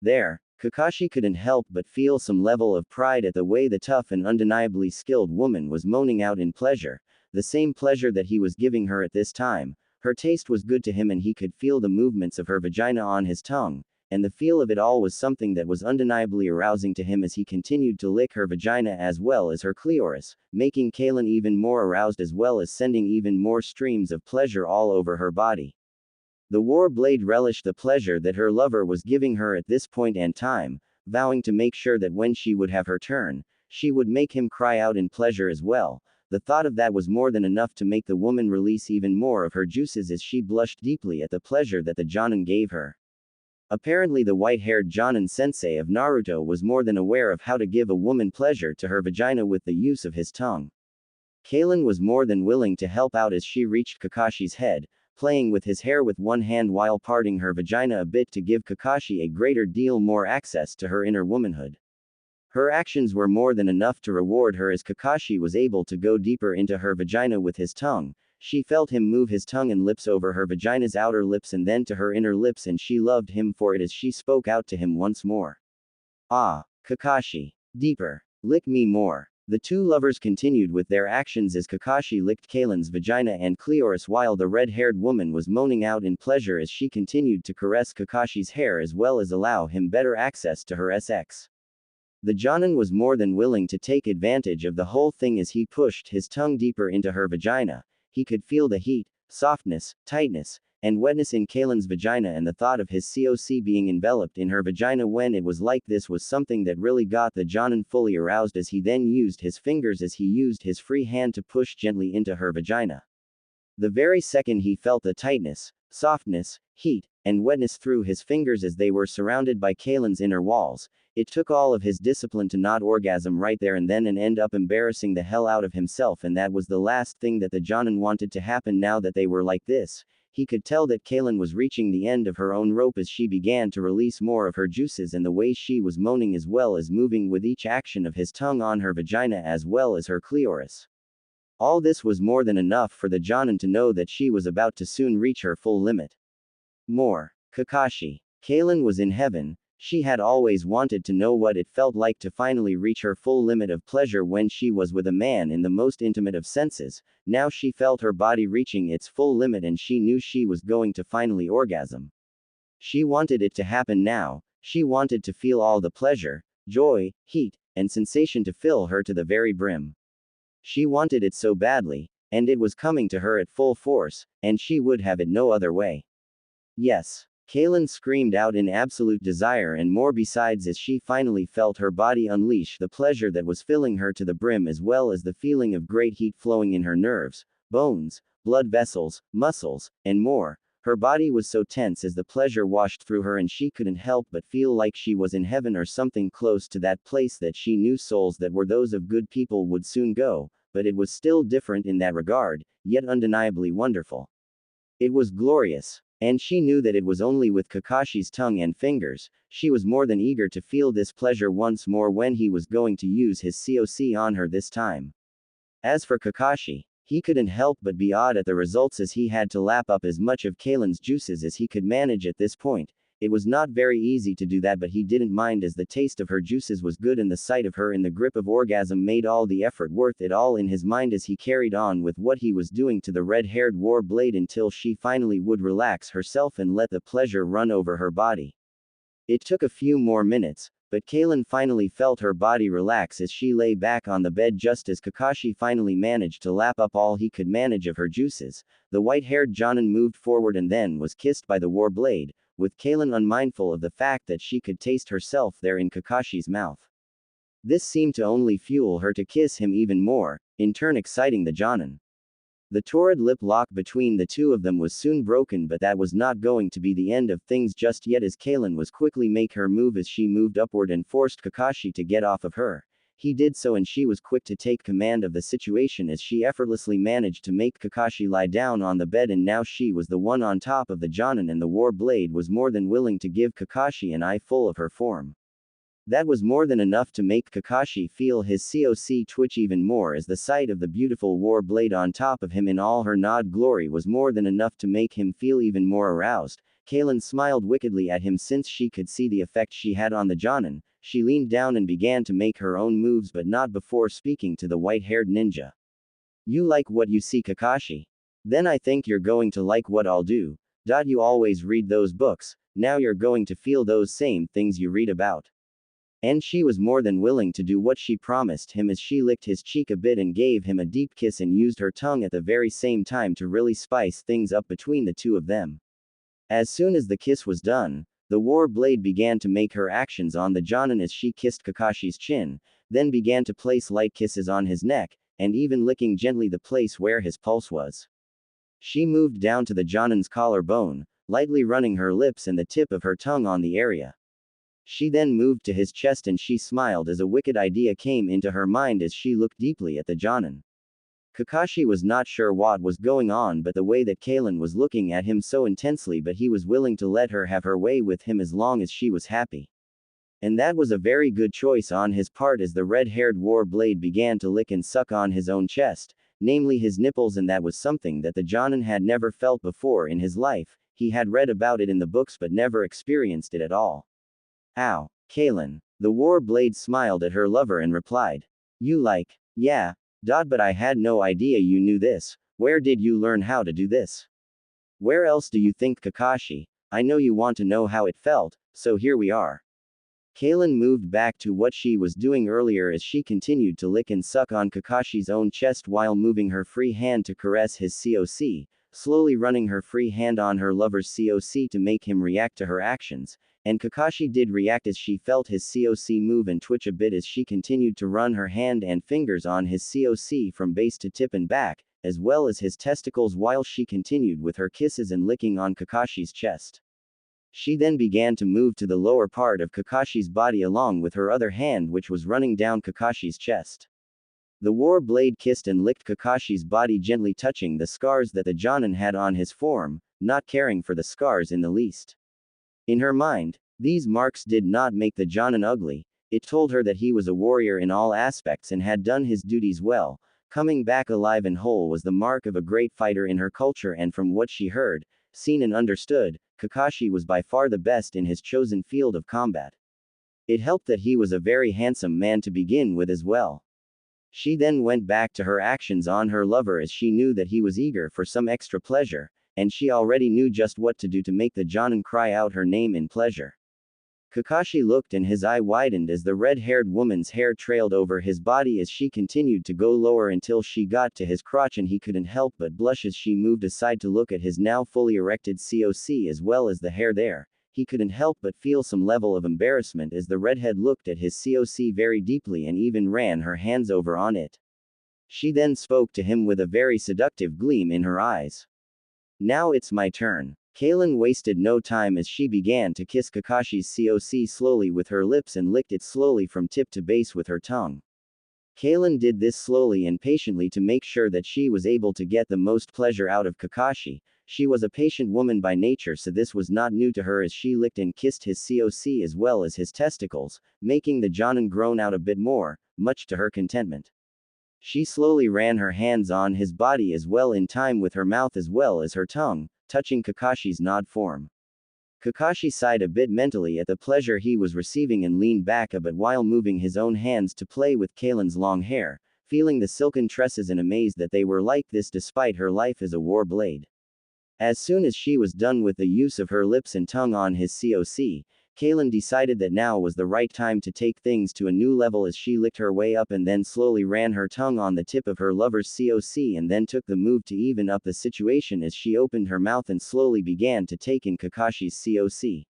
There. Kakashi couldn't help but feel some level of pride at the way the tough and undeniably skilled woman was moaning out in pleasure. The same pleasure that he was giving her at this time. Her taste was good to him and he could feel the movements of her vagina on his tongue, and the feel of it all was something that was undeniably arousing to him as he continued to lick her vagina as well as her clitoris, making Kalin even more aroused as well as sending even more streams of pleasure all over her body. The war blade relished the pleasure that her lover was giving her at this point and time, vowing to make sure that when she would have her turn, she would make him cry out in pleasure as well. The thought of that was more than enough to make the woman release even more of her juices as she blushed deeply at the pleasure that the Jonin gave her. Apparently the white-haired Jonin sensei of Naruto was more than aware of how to give a woman pleasure to her vagina with the use of his tongue. Kalin was more than willing to help out as she reached Kakashi's head, playing with his hair with one hand while parting her vagina a bit to give Kakashi a greater deal more access to her inner womanhood. Her actions were more than enough to reward her as Kakashi was able to go deeper into her vagina with his tongue. She felt him move his tongue and lips over her vagina's outer lips and then to her inner lips, and she loved him for it as she spoke out to him once more. Ah, Kakashi. Deeper. Lick me more. The two lovers continued with their actions as Kakashi licked Kalin's vagina and clitoris while the red-haired woman was moaning out in pleasure as she continued to caress Kakashi's hair as well as allow him better access to her sex. The Jonin was more than willing to take advantage of the whole thing as he pushed his tongue deeper into her vagina. He could feel the heat, softness, tightness, and wetness in Kalin's vagina, and the thought of his COC being enveloped in her vagina when it was like this was something that really got the Jonin fully aroused as he then used his fingers as he used his free hand to push gently into her vagina. The very second he felt the tightness, softness, heat, and wetness through his fingers as they were surrounded by Kalin's inner walls, it took all of his discipline to not orgasm right there and then and end up embarrassing the hell out of himself, and that was the last thing that the Jonin wanted to happen. Now that they were like this, he could tell that Kalin was reaching the end of her own rope as she began to release more of her juices, and the way she was moaning as well as moving with each action of his tongue on her vagina as well as her clitoris. All this was more than enough for the Jonin to know that she was about to soon reach her full limit. More. Kakashi. Kalin was in heaven. She had always wanted to know what it felt like to finally reach her full limit of pleasure when she was with a man in the most intimate of senses. Now she felt her body reaching its full limit and she knew she was going to finally orgasm. She wanted it to happen now. She wanted to feel all the pleasure, joy, heat, and sensation to fill her to the very brim. She wanted it so badly, and it was coming to her at full force, and she would have it no other way. Yes. Kalin screamed out in absolute desire and more besides as she finally felt her body unleash the pleasure that was filling her to the brim as well as the feeling of great heat flowing in her nerves, bones, blood vessels, muscles, and more. Her body was so tense as the pleasure washed through her and she couldn't help but feel like she was in heaven or something close to that place that she knew souls that were those of good people would soon go, but it was still different in that regard, yet undeniably wonderful. It was glorious. And she knew that it was only with Kakashi's tongue and fingers. She was more than eager to feel this pleasure once more when he was going to use his COC on her this time. As for Kakashi, he couldn't help but be awed at the results as he had to lap up as much of Kalin's juices as he could manage at this point. It was not very easy to do that, but he didn't mind as the taste of her juices was good and the sight of her in the grip of orgasm made all the effort worth it all in his mind as he carried on with what he was doing to the red-haired war blade until she finally would relax herself and let the pleasure run over her body. It took a few more minutes, but Kalin finally felt her body relax as she lay back on the bed just as Kakashi finally managed to lap up all he could manage of her juices. The white-haired Jonin moved forward and then was kissed by the war blade, with Kalin unmindful of the fact that she could taste herself there in Kakashi's mouth. This seemed to only fuel her to kiss him even more, in turn exciting the Jonin. The torrid lip lock between the two of them was soon broken, but that was not going to be the end of things just yet as Kalin was quickly make her move as she moved upward and forced Kakashi to get off of her. He did so and she was quick to take command of the situation as she effortlessly managed to make Kakashi lie down on the bed, and now she was the one on top of the Jonin and the war blade was more than willing to give Kakashi an eye full of her form. That was more than enough to make Kakashi feel his COC twitch even more as the sight of the beautiful war blade on top of him in all her nod glory was more than enough to make him feel even more aroused. Kalin smiled wickedly at him since she could see the effect she had on the Jonin. She leaned down and began to make her own moves, but not before speaking to the white-haired ninja. You like what you see, Kakashi? Then I think you're going to like what I'll do. You always read those books, now you're going to feel those same things you read about. And she was more than willing to do what she promised him as she licked his cheek a bit and gave him a deep kiss and used her tongue at the very same time to really spice things up between the two of them. As soon as the kiss was done, the war blade began to make her actions on the Jonin as she kissed Kakashi's chin, then began to place light kisses on his neck, and even licking gently the place where his pulse was. She moved down to the Jonin's collarbone, lightly running her lips and the tip of her tongue on the area. She then moved to his chest and she smiled as a wicked idea came into her mind as she looked deeply at the Jonin. Kakashi was not sure what was going on, but the way that Kalin was looking at him so intensely, but he was willing to let her have her way with him as long as she was happy. And that was a very good choice on his part, as the red-haired war blade began to lick and suck on his own chest, namely his nipples, and that was something that the Jonin had never felt before in his life. He had read about it in the books but never experienced it at all. Ow, Kalin. The war blade smiled at her lover and replied. You like, yeah, but I had no idea you knew this. Where did you learn how to do this? Where else do you think, Kakashi? I know you want to know how it felt, so here we are. Kalin moved back to what she was doing earlier as she continued to lick and suck on Kakashi's own chest while moving her free hand to caress his COC, slowly running her free hand on her lover's COC to make him react to her actions, and Kakashi did react as she felt his COC move and twitch a bit as she continued to run her hand and fingers on his COC from base to tip and back, as well as his testicles, while she continued with her kisses and licking on Kakashi's chest. She then began to move to the lower part of Kakashi's body along with her other hand, which was running down Kakashi's chest. The war blade kissed and licked Kakashi's body, gently touching the scars that the Jonin had on his form, not caring for the scars in the least. In her mind, these marks did not make the Jonin ugly. It told her that he was a warrior in all aspects and had done his duties well. Coming back alive and whole was the mark of a great fighter in her culture, and from what she heard, seen and understood, Kakashi was by far the best in his chosen field of combat. It helped that he was a very handsome man to begin with as well. She then went back to her actions on her lover as she knew that he was eager for some extra pleasure, and she already knew just what to do to make the Jonin cry out her name in pleasure. Kakashi looked and his eye widened as the red-haired woman's hair trailed over his body as she continued to go lower until she got to his crotch, and he couldn't help but blush as she moved aside to look at his now fully erected COC as well as the hair there. He couldn't help but feel some level of embarrassment as the redhead looked at his COC very deeply and even ran her hands over on it. She then spoke to him with a very seductive gleam in her eyes. Now it's my turn. Kalin wasted no time as she began to kiss Kakashi's COC slowly with her lips and licked it slowly from tip to base with her tongue. Kalin did this slowly and patiently to make sure that she was able to get the most pleasure out of Kakashi. She was a patient woman by nature, so this was not new to her as she licked and kissed his COC as well as his testicles, making the Jonin groan out a bit more, much to her contentment. She slowly ran her hands on his body as well in time with her mouth as well as her tongue, touching Kakashi's nod form. Kakashi sighed a bit mentally at the pleasure he was receiving and leaned back a bit while moving his own hands to play with Kalin's long hair, feeling the silken tresses and amazed that they were like this despite her life as a war blade. As soon as she was done with the use of her lips and tongue on his COC, Kalin decided that now was the right time to take things to a new level as she licked her way up and then slowly ran her tongue on the tip of her lover's COC and then took the move to even up the situation as she opened her mouth and slowly began to take in Kakashi's COC.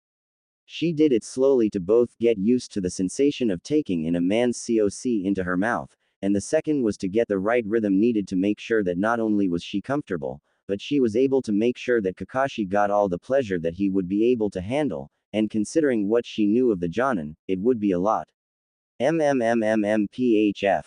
She did it slowly to both get used to the sensation of taking in a man's COC into her mouth, and the second was to get the right rhythm needed to make sure that not only was she comfortable, but she was able to make sure that Kakashi got all the pleasure that he would be able to handle, and considering what she knew of the Jonin, it would be a lot. MMMMMPHF.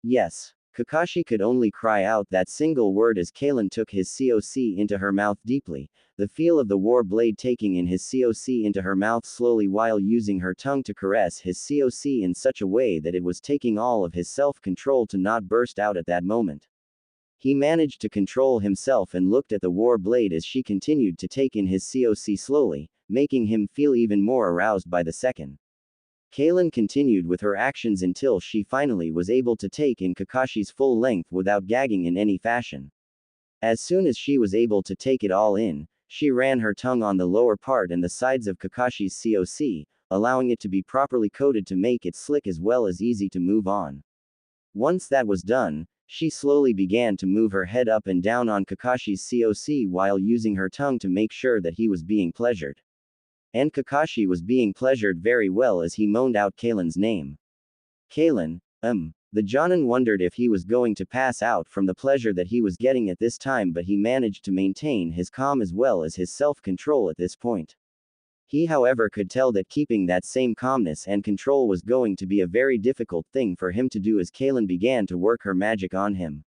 Yes. Kakashi could only cry out that single word as Kalin took his COC into her mouth deeply, the feel of the war blade taking in his COC into her mouth slowly while using her tongue to caress his COC in such a way that it was taking all of his self-control to not burst out at that moment. He managed to control himself and looked at the war blade as she continued to take in his COC slowly, making him feel even more aroused by the second. Kalin continued with her actions until she finally was able to take in Kakashi's full length without gagging in any fashion. As soon as she was able to take it all in, she ran her tongue on the lower part and the sides of Kakashi's COC, allowing it to be properly coated to make it slick as well as easy to move on. Once that was done, she slowly began to move her head up and down on Kakashi's COC while using her tongue to make sure that he was being pleasured. And Kakashi was being pleasured very well as he moaned out Kalin's name. Kalin, The Jonin wondered if he was going to pass out from the pleasure that he was getting at this time, but he managed to maintain his calm as well as his self-control at this point. He, however, could tell that keeping that same calmness and control was going to be a very difficult thing for him to do as Kalin began to work her magic on him.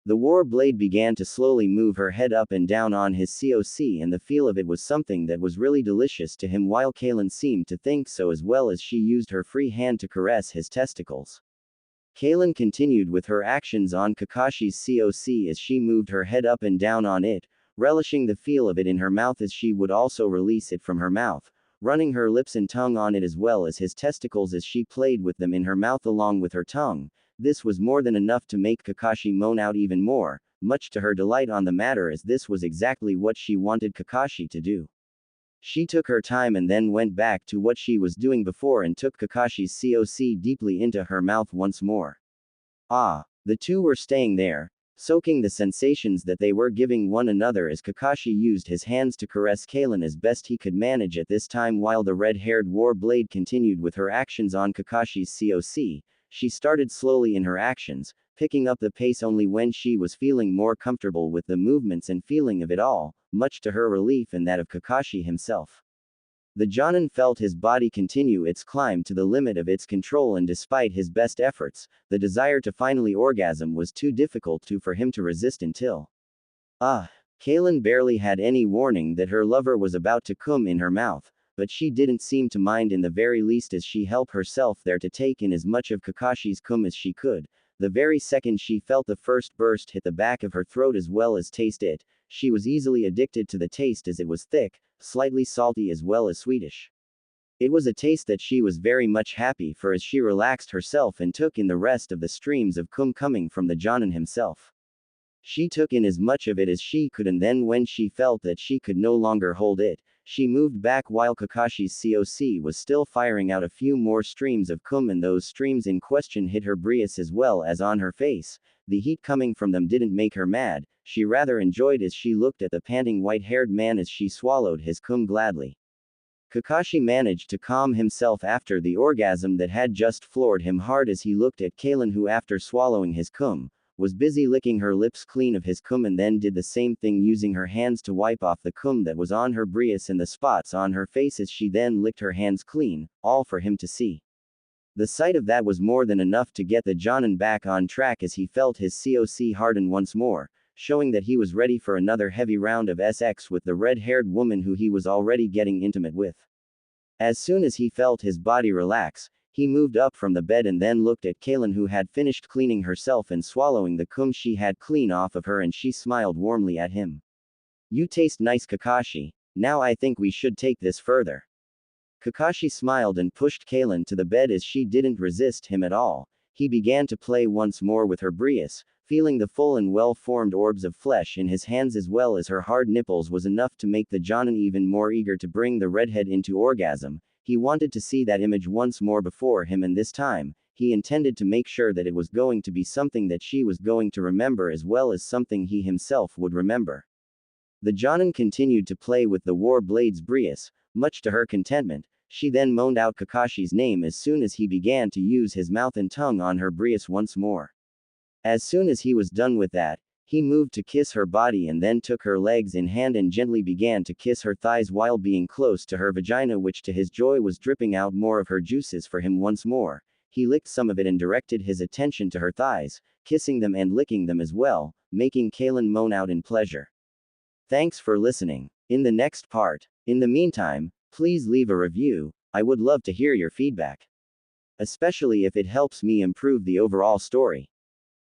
The war blade began to slowly move her head up and down on his COC, and the feel of it was something that was really delicious to him, while Kalin seemed to think so as well as she used her free hand to caress his testicles. Kalin continued with her actions on Kakashi's COC as she moved her head up and down on it, relishing the feel of it in her mouth as she would also release it from her mouth, running her lips and tongue on it as well as his testicles as she played with them in her mouth along with her tongue. This was more than enough to make Kakashi moan out even more, much to her delight on the matter, as this was exactly what she wanted Kakashi to do. She took her time and then went back to what she was doing before and took Kakashi's COC deeply into her mouth once more. The two were staying there, soaking the sensations that they were giving one another as Kakashi used his hands to caress Kalin as best he could manage at this time, while the red-haired war blade continued with her actions on Kakashi's COC. She started slowly in her actions, picking up the pace only when she was feeling more comfortable with the movements and feeling of it all, much to her relief and that of Kakashi himself. The Jonin felt his body continue its climb to the limit of its control, and despite his best efforts, the desire to finally orgasm was too difficult for him to resist until. Kalin barely had any warning that her lover was about to come in her mouth, but she didn't seem to mind in the very least as she helped herself there to take in as much of Kakashi's cum as she could. The very second she felt the first burst hit the back of her throat as well as taste it, she was easily addicted to the taste as it was thick, slightly salty as well as sweetish. It was a taste that she was very much happy for as she relaxed herself and took in the rest of the streams of cum coming from the Jonin himself. She took in as much of it as she could, and then when she felt that she could no longer hold it, she moved back while Kakashi's COC was still firing out a few more streams of cum, and those streams in question hit her brias as well as on her face. The heat coming from them didn't make her mad, she rather enjoyed as she looked at the panting white-haired man as she swallowed his cum gladly. Kakashi managed to calm himself after the orgasm that had just floored him hard as he looked at Kalin, who after swallowing his cum, was busy licking her lips clean of his cum, and then did the same thing using her hands to wipe off the cum that was on her brias and the spots on her face as she then licked her hands clean, all for him to see. The sight of that was more than enough to get the Jonin back on track as he felt his COC harden once more, showing that he was ready for another heavy round of sex with the red-haired woman who he was already getting intimate with. As soon as he felt his body relax, he moved up from the bed and then looked at Kalin, who had finished cleaning herself and swallowing the cum she had clean off of her, and she smiled warmly at him. "You taste nice, Kakashi. Now I think we should take this further." Kakashi smiled and pushed Kalin to the bed as she didn't resist him at all. He began to play once more with her brias, feeling the full and well-formed orbs of flesh in his hands as well as her hard nipples was enough to make the Jonin even more eager to bring the redhead into orgasm. He wanted to see that image once more before him, and this time, he intended to make sure that it was going to be something that she was going to remember as well as something he himself would remember. The Jonin continued to play with the war blade's brias, much to her contentment. She then moaned out Kakashi's name as soon as he began to use his mouth and tongue on her brias once more. As soon as he was done with that, he moved to kiss her body and then took her legs in hand and gently began to kiss her thighs while being close to her vagina, which to his joy was dripping out more of her juices for him once more. He licked some of it and directed his attention to her thighs, kissing them and licking them as well, making Kalin moan out in pleasure. Thanks for listening. In the next part. In the meantime, please leave a review. I would love to hear your feedback, especially if it helps me improve the overall story.